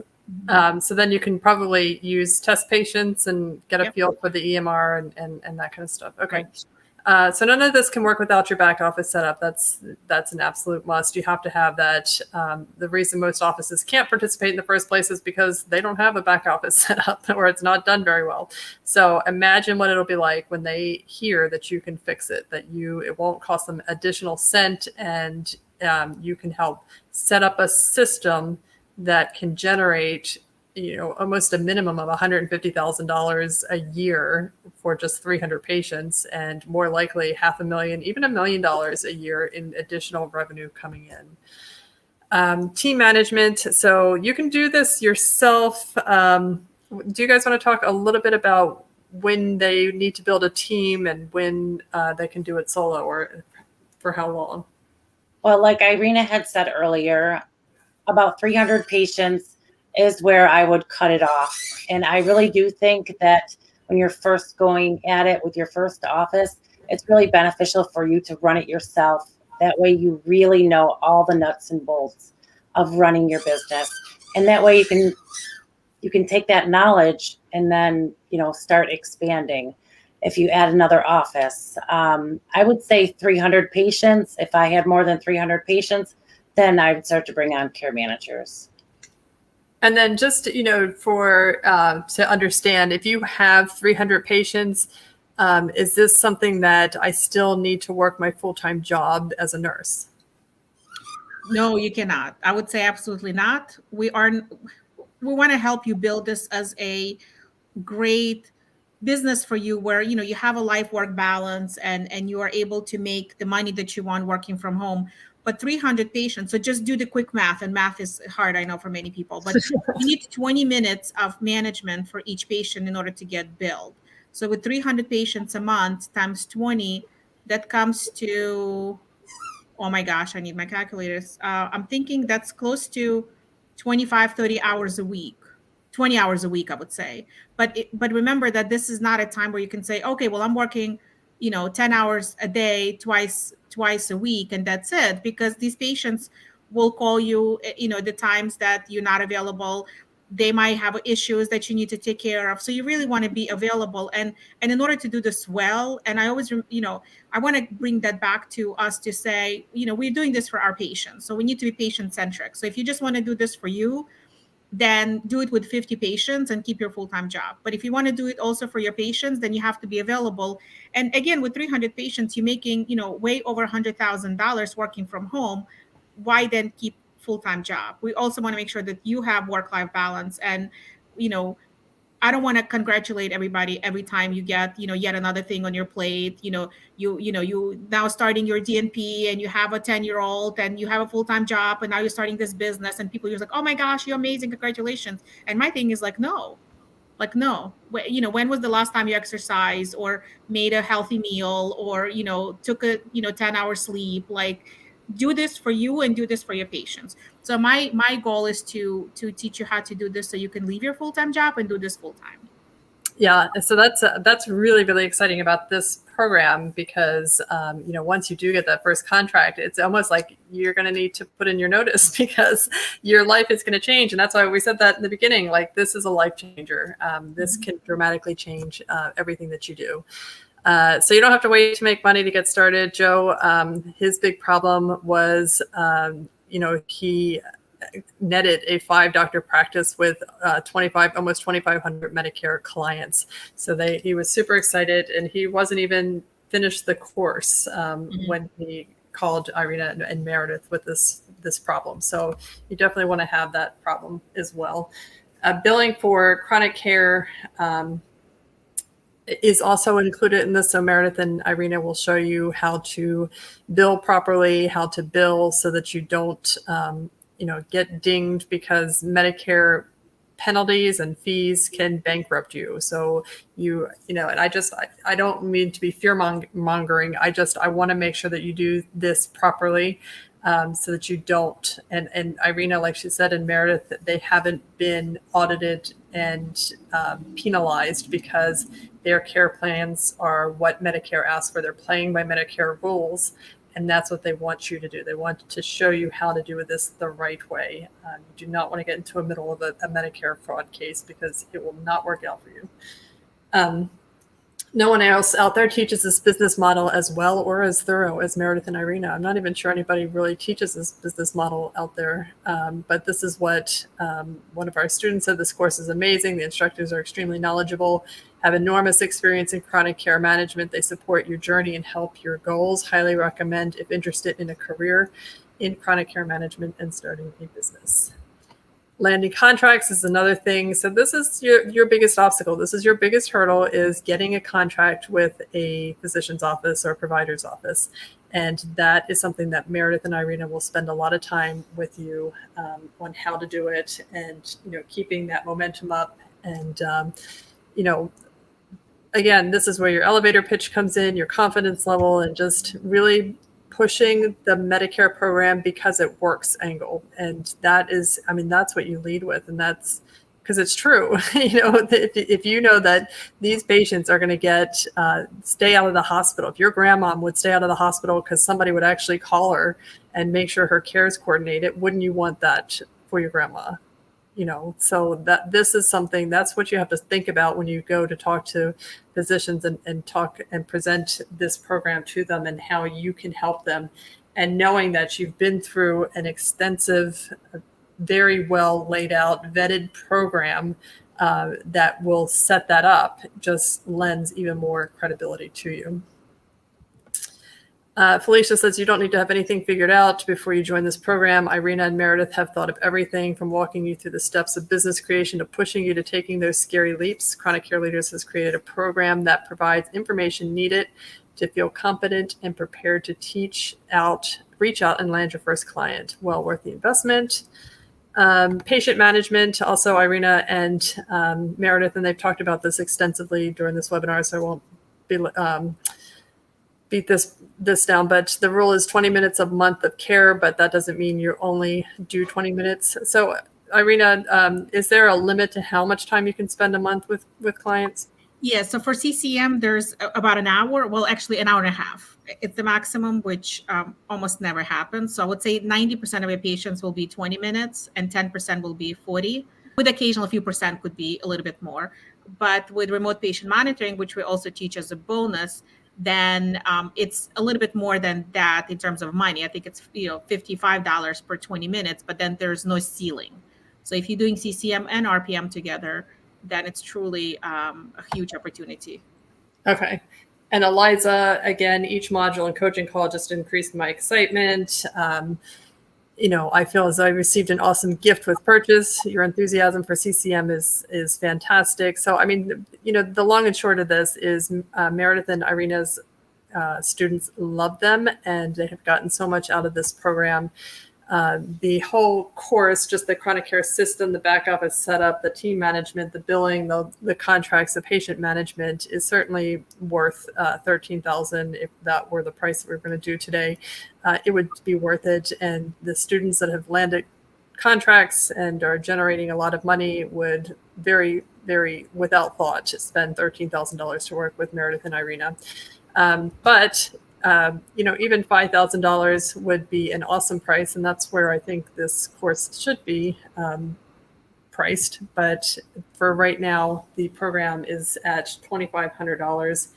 So then you can probably use test patients and get a feel for the EMR and that kind of stuff. Okay. Right. So none of this can work without your back office setup. That's an absolute must. You have to have that. The reason most offices can't participate in the first place is because they don't have a back office set up, or it's not done very well. So imagine what it'll be like when they hear that you can fix it, that it won't cost them additional cent, and you can help set up a system that can generate almost a minimum of $150,000 a year for just 300 patients, and more likely $500,000, even $1 million a year in additional revenue coming in. Team management. So you can do this yourself. Do you guys want to talk a little bit about when they need to build a team and when they can do it solo, or for how long? Well, like Irina had said earlier, about 300 patients is where I would cut it off. And I really do think that when you're first going at it with your first office, it's really beneficial for you to run it yourself. That way you really know all the nuts and bolts of running your business. And that way you can take that knowledge and then, start expanding. If you add another office, I would say 300 patients. If I had more than 300 patients, then I would start to bring on care managers. And then just, for to understand, if you have 300 patients, is this something that I still need to work my full-time job as a nurse? No, you cannot. I would say absolutely not. We want to help you build this as a great business for you, where you have a life work balance, and you are able to make the money that you want working from home. But 300 patients, so just do the quick math, and math is hard, I know, for many people, but you need 20 minutes of management for each patient in order to get billed. So with 300 patients a month times 20, that comes to, oh my gosh, I need my calculators. I'm thinking that's close to 25, 30 hours a week. 20 hours a week, I would say. But remember that this is not a time where you can say, okay, well, I'm working 10 hours a day, twice a week, and that's it. Because these patients will call you, the times that you're not available. They might have issues that you need to take care of. So you really want to be available. And in order to do this well, and I always, I want to bring that back to us to say, we're doing this for our patients. So we need to be patient centric. So if you just want to do this for you, then do it with 50 patients and keep your full-time job. But if you want to do it also for your patients, then you have to be available. And again, with 300 patients, you're making, way over $100,000 working from home. Why then keep full-time job? We also want to make sure that you have work-life balance. And, I don't want to congratulate everybody every time you get, yet another thing on your plate. You now starting your DNP, and you have a 10-year-old, and you have a full-time job, and now you're starting this business, and people are just like, oh my gosh, you're amazing, congratulations. And my thing is like, no. When was the last time you exercised or made a healthy meal, or took a 10-hour sleep? Like, do this for you and do this for your patients. So my goal is to teach you how to do this so you can leave your full-time job and do this full-time. Yeah, so that's really, really exciting about this program, because once you do get that first contract, it's almost like you're going to need to put in your notice, because your life is going to change. And that's why we said that in the beginning, like, this is a life changer. This can dramatically change everything that you do. So you don't have to wait to make money to get started. Joe, his big problem was, he netted a 5-doctor practice with almost 2,500 Medicare clients. So he was super excited, and he wasn't even finished the course when he called Irina and Meredith with this problem. So you definitely want to have that problem as well. Billing for chronic care is also included in this. So Meredith and Irina will show you how to bill properly, how to bill so that you don't, get dinged, because Medicare penalties and fees can bankrupt you. So and I don't mean to be fear mongering. I want to make sure that you do this properly. So that you don't, and Irina, like she said, and Meredith, they haven't been audited and penalized, because their care plans are what Medicare asks for. They're playing by Medicare rules, and that's what they want you to do. They want to show you how to do this the right way. You do not want to get into the middle of a Medicare fraud case, because it will not work out for you. No one else out there teaches this business model as well or as thorough as Meredith and Irina. I'm not even sure anybody really teaches this business model out there. But this is what one of our students said. This course is amazing. The instructors are extremely knowledgeable, have enormous experience in chronic care management. They support your journey and help your goals. Highly recommend if interested in a career in chronic care management and starting a business. Landing contracts is another thing. So this is your biggest obstacle. This is your biggest hurdle, is getting a contract with a physician's office or provider's office. And that is something that Meredith and Irina will spend a lot of time with you on how to do it, and, keeping that momentum up. And, again, this is where your elevator pitch comes in, your confidence level, and just really pushing the Medicare program because it works angle. And that is, that's what you lead with. And that's because it's true. If you know that these patients are going to stay out of the hospital, if your grandma would stay out of the hospital because somebody would actually call her and make sure her care is coordinated, wouldn't you want that for your grandma? So that this is something, that's what you have to think about when you go to talk to physicians and talk and present this program to them, and how you can help them. And knowing that you've been through an extensive, very well laid out, vetted program that will set that up, just lends even more credibility to you. Felicia says, you don't need to have anything figured out before you join this program. Irina and Meredith have thought of everything from walking you through the steps of business creation to pushing you to taking those scary leaps. Chronic Care Leaders has created a program that provides information needed to feel competent and prepared to reach out and land your first client. Well worth the investment. Patient management, also Irina and Meredith, and they've talked about this extensively during this webinar, so I won't be beat this down, but the rule is 20 minutes a month of care, but that doesn't mean you only do 20 minutes. So Irina, is there a limit to how much time you can spend a month with clients? Yeah, so for CCM, there's about an hour, well, actually an hour and a half. It's the maximum, which almost never happens. So I would say 90% of your patients will be 20 minutes and 10% will be 40, with occasional few percent could be a little bit more. But with remote patient monitoring, which we also teach as a bonus, then it's a little bit more than that in terms of money. I think it's $55 per 20 minutes, but then there's no ceiling. So if you're doing CCM and RPM together, then it's truly a huge opportunity. Okay. And Eliza, again, each module and coaching call just increased my excitement. I feel as though I received an awesome gift with purchase. Your enthusiasm for CCM is fantastic. So, I mean, the long and short of this is Meredith and Irina's students love them, and they have gotten so much out of this program. The whole course, just the chronic care system, the back office setup, the team management, the billing, the contracts, the patient management is certainly worth $13,000. If that were the price that we're going to do today, it would be worth it. And the students that have landed contracts and are generating a lot of money would very, very, without thought, spend $13,000 to work with Meredith and Irina. But even $5,000 would be an awesome price, and that's where I think this course should be priced. But for right now, the program is at $2,500.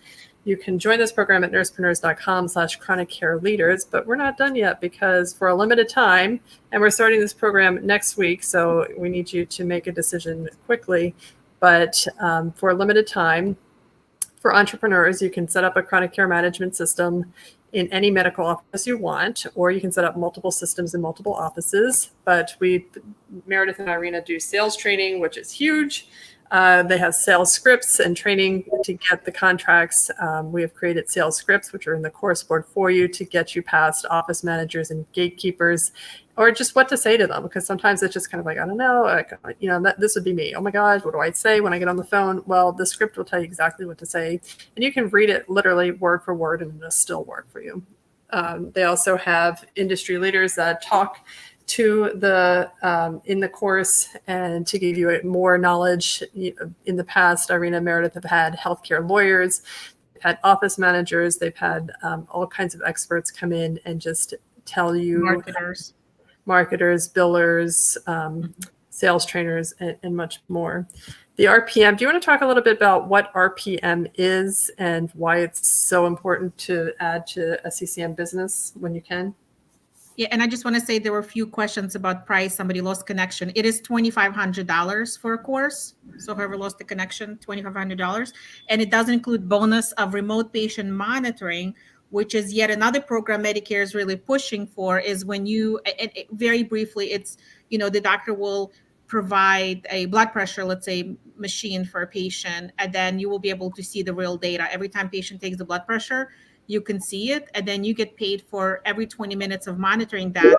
You can join this program at nursepreneurs.com/chronic care leaders, but we're not done yet, because for a limited time, and we're starting this program next week, so we need you to make a decision quickly. But for a limited time, for entrepreneurs, you can set up a chronic care management system in any medical office you want, or you can set up multiple systems in multiple offices. But Meredith and Irina do sales training, which is huge. They have sales scripts and training to get the contracts. We have created sales scripts, which are in the course board for you to get you past office managers and gatekeepers, or just what to say to them. Because sometimes it's just kind of like, I don't know, this would be me. Oh my God, what do I say when I get on the phone? Well, the script will tell you exactly what to say, and you can read it literally word for word, and it'll still work for you. They also have industry leaders that talk to in the course and to give you more knowledge. In the past, Irina and Meredith have had healthcare lawyers, they've had office managers, they've had all kinds of experts come in and just tell you, marketers, billers, sales trainers, and much more. The RPM, do you want to talk a little bit about what RPM is and why it's so important to add to a CCM business when you can? Yeah, and I just want to say there were a few questions about price. Somebody lost connection. It is $2,500 for a course. So whoever lost the connection, $2,500. And it does include bonus of remote patient monitoring, which is yet another program Medicare is really pushing for, is when you, very briefly, it's, the doctor will provide a blood pressure, let's say, machine for a patient, and then you will be able to see the real data. Every time patient takes the blood pressure, you can see it, and then you get paid for every 20 minutes of monitoring that,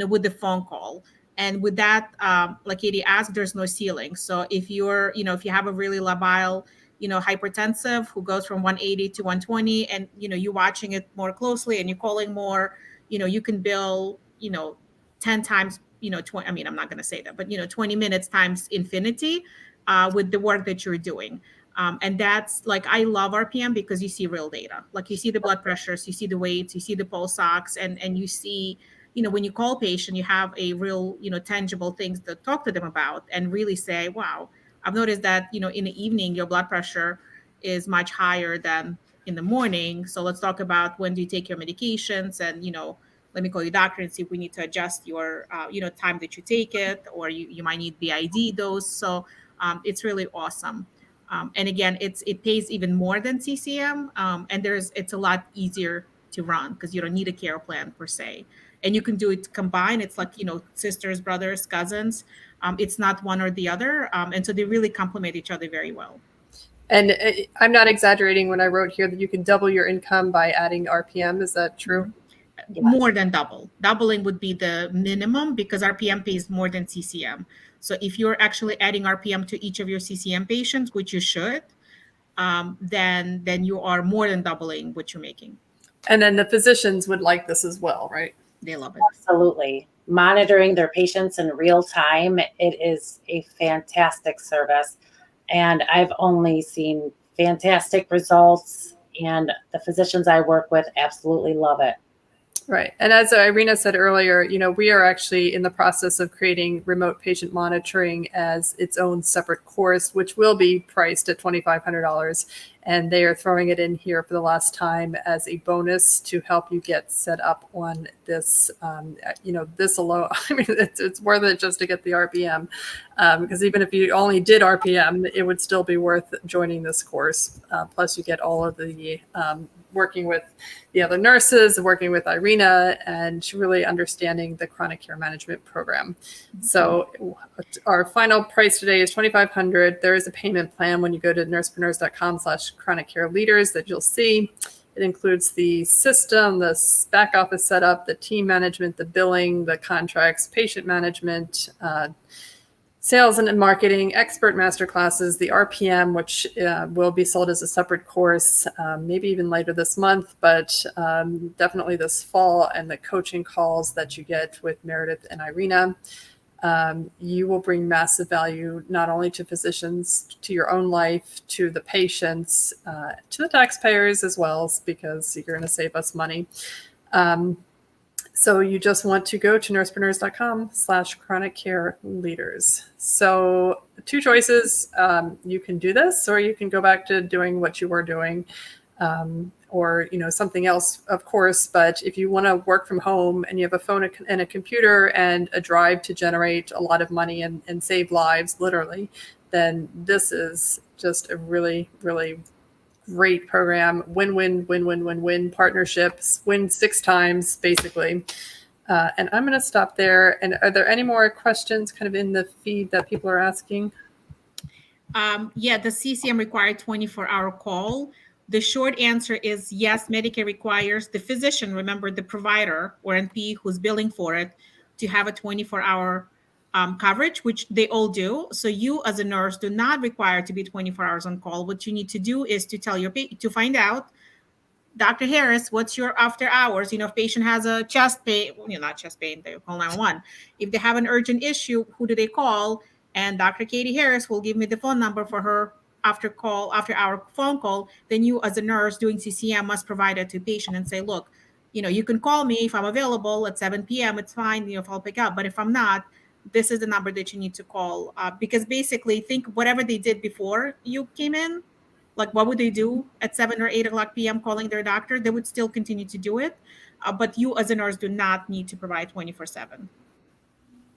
with the phone call. And with that, like Katie asked, there's no ceiling. So if if you have a really labile, hypertensive who goes from 180 to 120, and, you're watching it more closely and you're calling more, you can bill, 10 times, 20, I mean, I'm not going to say that, but, 20 minutes times infinity with the work that you're doing. And that's like, I love RPM because you see real data. Like you see the blood pressures, you see the weights, you see the pulse ox, and you see, when you call patient, you have a real, tangible things to talk to them about and really say, wow, I've noticed that, in the evening, your blood pressure is much higher than in the morning. So let's talk about when do you take your medications, and, let me call your doctor and see if we need to adjust your, time that you take it, or you might need the ID dose. So it's really awesome. And again, it pays even more than CCM, and it's a lot easier to run because you don't need a care plan per se, and you can do it combined. It's like sisters, brothers, cousins. It's not one or the other, and so they really complement each other very well. And I'm not exaggerating when I wrote here that you can double your income by adding RPM. Is that true? Yes. More than double. Doubling would be the minimum because RPM pays more than CCM. So if you're actually adding RPM to each of your CCM patients, which you should, then you are more than doubling what you're making. And then the physicians would like this as well, right? They love it. Absolutely. Monitoring their patients in real time, it is a fantastic service. And I've only seen fantastic results, and the physicians I work with absolutely love it. Right. And as Irina said earlier, we are actually in the process of creating remote patient monitoring as its own separate course, which will be priced at $2,500. And they are throwing it in here for the last time as a bonus to help you get set up on this. This alone, I mean, it's worth it just to get the RPM. Because even if you only did RPM, it would still be worth joining this course. Plus, you get all of the working with the other nurses, working with Irina, and really understanding the chronic care management program. So our final price today is $2,500. There is a payment plan when you go to nursepreneurs.com/chronic care leaders that you'll see. It includes the system, the back office setup, the team management, the billing, the contracts, patient management, sales and marketing, expert masterclasses, the RPM, which will be sold as a separate course, maybe even later this month, but definitely this fall, and the coaching calls that you get with Meredith and Irina. You will bring massive value not only to physicians, to your own life, to the patients, to the taxpayers as well, because you're going to save us money. So you just want to go to nursepreneurs.com/chronic care leaders. So 2 choices. You can do this, or you can go back to doing what you were doing, or something else, of course. But if you want to work from home and you have a phone and a computer and a drive to generate a lot of money and save lives, literally, then this is just a really, really great program. Win-win partnerships, win 6 times basically. And I'm going to stop there. And are there any more questions kind of in the feed that people are asking? The CCM required 24-hour call. The short answer is yes, Medicare requires the physician, remember the provider or NP who's billing for it, to have a 24-hour coverage, which they all do. So you as a nurse do not require to be 24 hours on call. What you need to do is to tell your patient, to find out, Dr. Harris, what's your after hours? If patient has a chest pain, not chest pain, they call 911. If they have an urgent issue, who do they call? And Dr. Katie Harris will give me the phone number for her after our phone call. Then you as a nurse doing CCM must provide it to patient and say, look, you can call me if I'm available at 7 p.m. It's fine, if I'll pick up. But if I'm not, this is the number that you need to call, because basically think whatever they did before you came in, like what would they do at 7 or 8 o'clock p.m. calling their doctor? They would still continue to do it. But you as a nurse do not need to provide 24/7.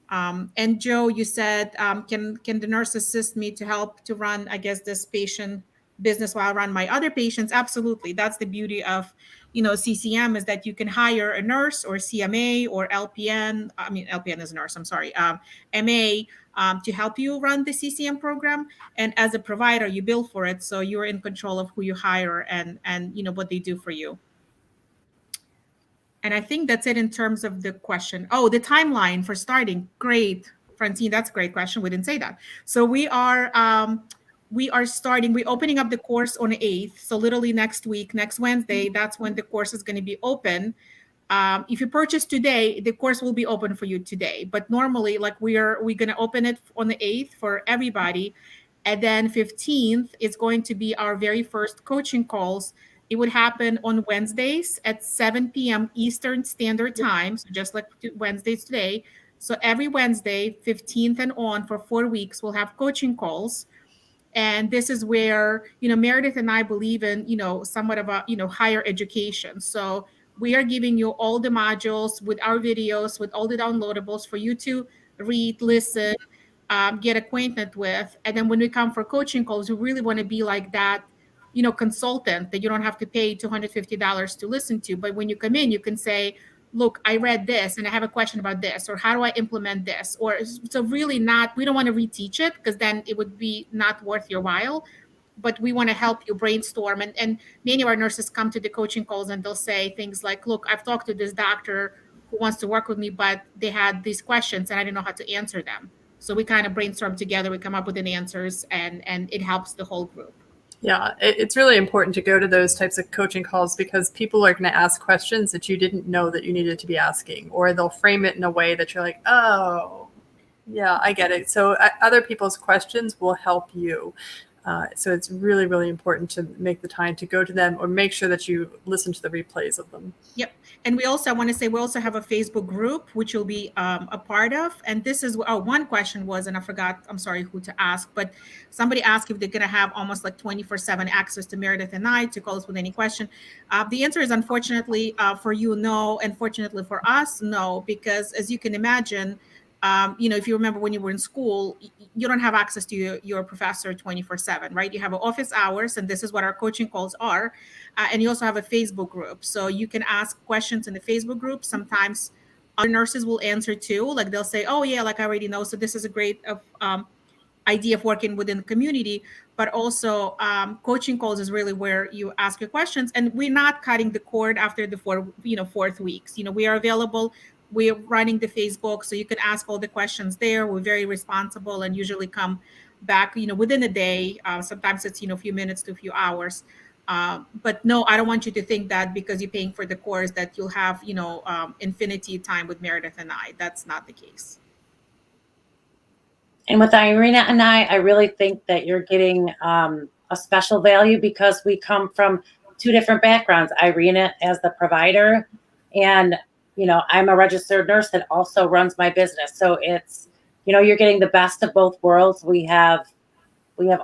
And Joe, you said, can the nurse assist me to help to run, I guess, this patient business while I run my other patients? Absolutely. That's the beauty of CCM, is that you can hire a nurse or CMA or LPN. I mean, LPN is a nurse, I'm sorry, MA, to help you run the CCM program. And as a provider, you bill for it. So you're in control of who you hire and what they do for you. And I think that's it in terms of the question. Oh, the timeline for starting. Great. Francine, that's a great question. We didn't say that. So we are starting, we're opening up the course on the 8th. So literally next week, next Wednesday, that's when the course is going to be open. If you purchase today, the course will be open for you today. But normally, like we're going to open it on the 8th for everybody. And then 15th is going to be our very first coaching calls. It would happen on Wednesdays at 7 p.m. Eastern Standard Time. So just like Wednesdays today. So every Wednesday, 15th and on for 4 weeks, we'll have coaching calls. And this is where, Meredith and I believe in, somewhat of a, higher education. So we are giving you all the modules with our videos, with all the downloadables for you to read, listen, get acquainted with. And then when we come for coaching calls, we really want to be like that, consultant that you don't have to pay $250 to listen to. But when you come in, you can say, look, I read this and I have a question about this, or how do I implement this? Or so really we don't want to reteach it because then it would be not worth your while. But we want to help you brainstorm. And many of our nurses come to the coaching calls and they'll say things like, look, I've talked to this doctor who wants to work with me, but they had these questions and I didn't know how to answer them. So we kind of brainstorm together, we come up with the answers, and it helps the whole group. Yeah, it's really important to go to those types of coaching calls because people are going to ask questions that you didn't know that you needed to be asking, or they'll frame it in a way that you're like, oh, yeah, I get it. So other people's questions will help you. So it's really, really important to make the time to go to them, or make sure that you listen to the replays of them. Yep. And we also, I want to say, we also have a Facebook group, which you'll be a part of. And this is, one question was, and I forgot, I'm sorry who to ask, but somebody asked if they're going to have almost like 24/7 access to Meredith and I to call us with any question. The answer is, unfortunately, for you, no. And fortunately for us, no, because as you can imagine, if you remember when you were in school, you don't have access to your professor 24/7, right? You have office hours, and this is what our coaching calls are. And you also have a Facebook group. So you can ask questions in the Facebook group. Sometimes other nurses will answer too. Like they'll say, oh, yeah, like I already know. So this is a great idea of working within the community. But also coaching calls is really where you ask your questions. And we're not cutting the cord after the fourth weeks. We are available. We're running the Facebook, so you can ask all the questions there. We're very responsible and usually come back, within a day. Sometimes it's, a few minutes to a few hours. But no, I don't want you to think that because you're paying for the course that you'll have, infinity time with Meredith and I. That's not the case. And with Irina and I really think that you're getting a special value because we come from two different backgrounds. Irina as the provider, and I'm a registered nurse that also runs my business. So it's, you're getting the best of both worlds. We have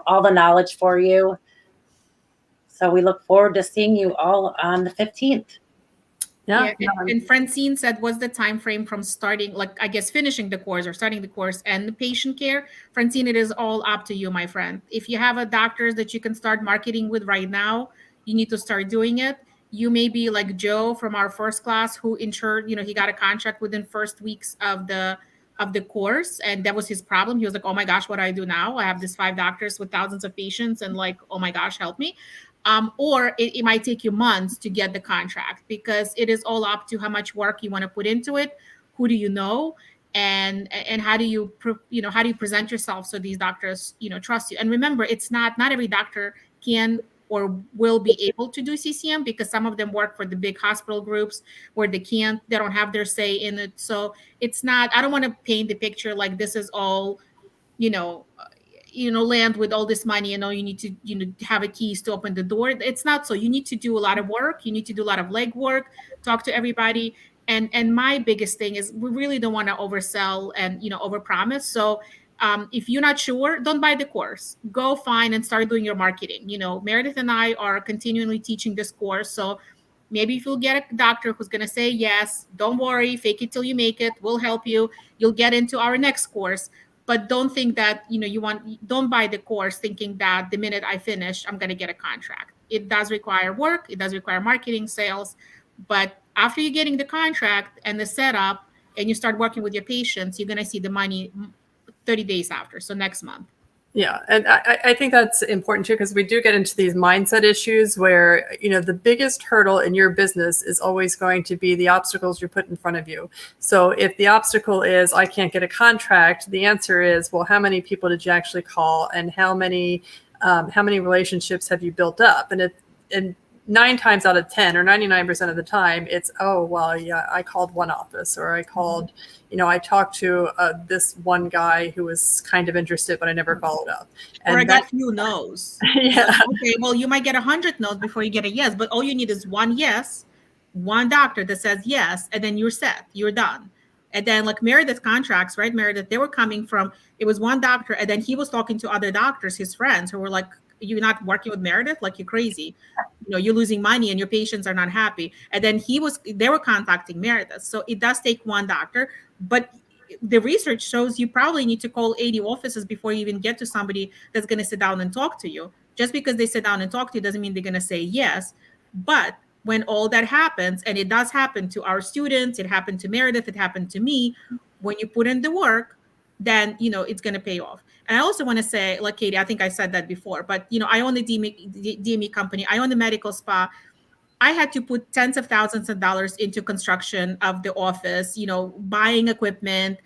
all the knowledge for you. So we look forward to seeing you all on the 15th. Yeah. And Francine said, what's the time frame from starting, like, I guess, finishing the course or starting the course and the patient care? Francine, it is all up to you, my friend. If you have a doctor that you can start marketing with right now, you need to start doing it. You may be like Joe from our first class who insured, he got a contract within first weeks of the course. And that was his problem. He was like, oh my gosh, what do I do now? I have these 5 doctors with thousands of patients and like, oh my gosh, help me. Or it might take you months to get the contract because it is all up to how much work you want to put into it. Who do you know? And how do you, how do you present yourself so these doctors, trust you? And remember, it's not every doctor can or will be able to do CCM because some of them work for the big hospital groups where they don't have their say in it. So it's not, I don't want to paint the picture like this is all, land with all this money and all you need to, have a keys to open the door. It's not so. You need to do a lot of work. You need to do a lot of legwork, talk to everybody. And my biggest thing is we really don't want to oversell and, overpromise. So if you're not sure, don't buy the course. Go find and start doing your marketing. Meredith and I are continually teaching this course. So maybe if you'll get a doctor who's going to say yes, don't worry, fake it till you make it. We'll help you. You'll get into our next course. But don't think that, don't buy the course thinking that the minute I finish, I'm going to get a contract. It does require work. It does require marketing, sales. But after you're getting the contract and the setup and you start working with your patients, you're going to see the money 30 days after. So next month. Yeah. And I think that's important too, because we do get into these mindset issues where, the biggest hurdle in your business is always going to be the obstacles you put in front of you. So if the obstacle is, I can't get a contract, the answer is, well, how many people did you actually call and how many relationships have you built up? And 9 times out of 10 or 99% of the time, it's, oh, well, yeah, I called one office or I called, I talked to this one guy who was kind of interested, but I never followed up. And or I got few no's. Yeah. Okay, well, you might get 100 no's before you get a yes, but all you need is one yes, one doctor that says yes, and then you're set, you're done. And then like Meredith contracts, right? Meredith, they were coming from, it was one doctor, and then he was talking to other doctors, his friends, who were like, you're not working with Meredith? Like, you're crazy. You're losing money and your patients are not happy. And then they were contacting Meredith. So it does take one doctor, but the research shows you probably need to call 80 offices before you even get to somebody that's going to sit down and talk to you. Just because they sit down and talk to you doesn't mean they're going to say yes. But when all that happens, and it does happen to our students, it happened to Meredith, it happened to me, when you put in the work, then, it's going to pay off. And I also want to say, like Katie, I think I said that before, but, I own the DME company. I own the medical spa. I had to put tens of thousands of dollars into construction of the office, buying equipment,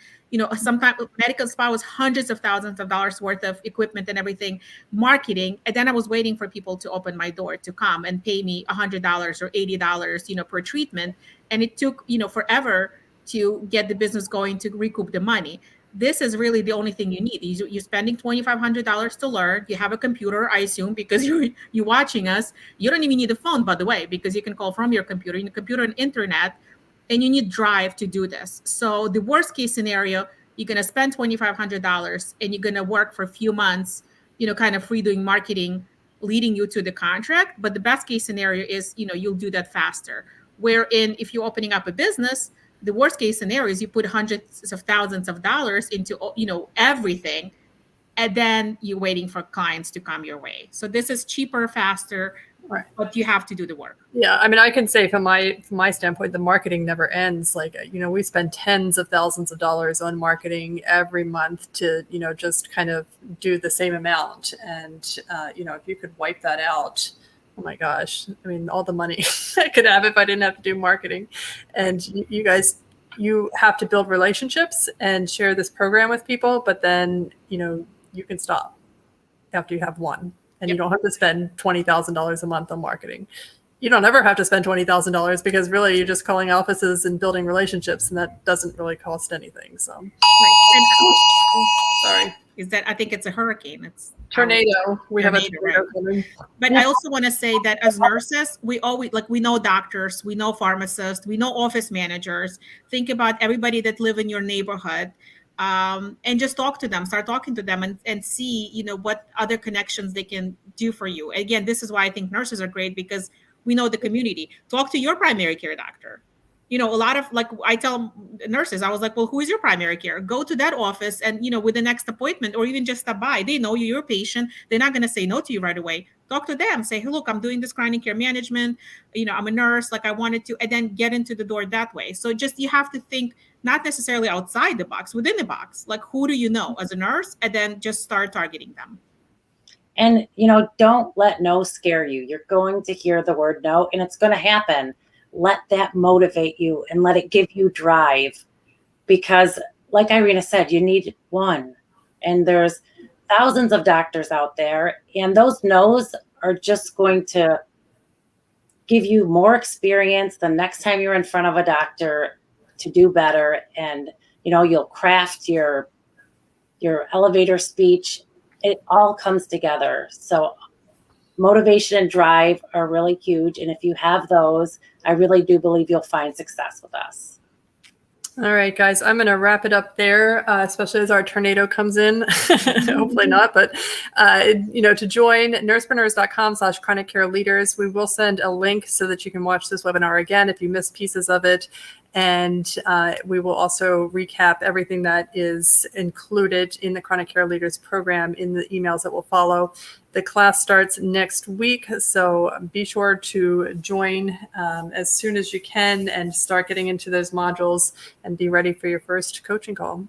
sometimes medical spa was hundreds of thousands of dollars worth of equipment and everything, marketing. And then I was waiting for people to open my door to come and pay me $100 or $80, per treatment. And it took, forever to get the business going to recoup the money. this is really the only thing you need. You're spending $2,500 to learn. You have a computer, I assume, because you're watching us. You don't even need a phone, by the way, because you can call from your computer. You need a computer and internet, and you need drive to do this. So the worst case scenario, you're going to spend $2,500 and you're going to work for a few months, kind of free doing marketing, leading you to the contract. But the best case scenario is, you'll do that faster. Wherein if you're opening up a business, the worst case scenario is you put hundreds of thousands of dollars into, everything, and then you're waiting for clients to come your way. So this is cheaper, faster, Right. but you have to do the work. Yeah, I mean, I can say from my standpoint, the marketing never ends. Like, we spend tens of thousands of dollars on marketing every month to, just kind of do the same amount. And, if you could wipe that out, oh my gosh, I mean, all the money I could have if I didn't have to do marketing. And you guys, you have to build relationships and share this program with people, but then, you can stop after you have one. And you don't have to spend $20,000 a month on marketing. You don't ever have to spend $20,000 because really you're just calling offices and building relationships, and that doesn't really cost anything. So, Right. sorry. Is that I think it's a hurricane. It's Tornado. We have a Tornado, tornado coming. But I also want to say that as nurses, we always we know doctors, we know pharmacists, we know office managers. Think about everybody that live in your neighborhood, and just talk to them. Start talking to them and see what other connections they can do for you. Again, this is why I think nurses are great, because we know the community. Talk to your primary care doctor. A lot of I tell nurses, I was like, well, who is your primary care? Go to that office and, with the next appointment, or even just stop by. They know you're a patient. They're not going to say no to you right away. Talk to them. Say, hey, look, I'm doing this chronic care management. I'm a nurse. I wanted to, and then get into the door that way. So you have to think not necessarily outside the box, within the box. Who do you know as a nurse? And then just start targeting them. And, don't let no scare you. You're going to hear the word no, and it's going to happen. Let that motivate you and let it give you drive, because like Irina said, you need one, and there's thousands of doctors out there, and those no's are just going to give you more experience the next time you're in front of a doctor to do better. And, you'll craft your elevator speech. It all comes together. So motivation and drive are really huge. And if you have those, I really do believe you'll find success with us. All right, guys, I'm going to wrap it up there, especially as our tornado comes in. Hopefully not, but, to join nursepreneurs.com/chronic care leaders. We will send a link so that you can watch this webinar again if you missed pieces of it. And we will also recap everything that is included in the Chronic Care Leaders program in the emails that will follow. The class starts next week, so be sure to join as soon as you can and start getting into those modules and be ready for your first coaching call.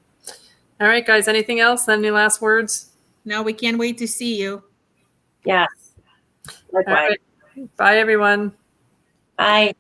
All right, guys, anything else? Any last words? No, we can't wait to see you. Yes. Likewise. Right. Bye, everyone. Bye.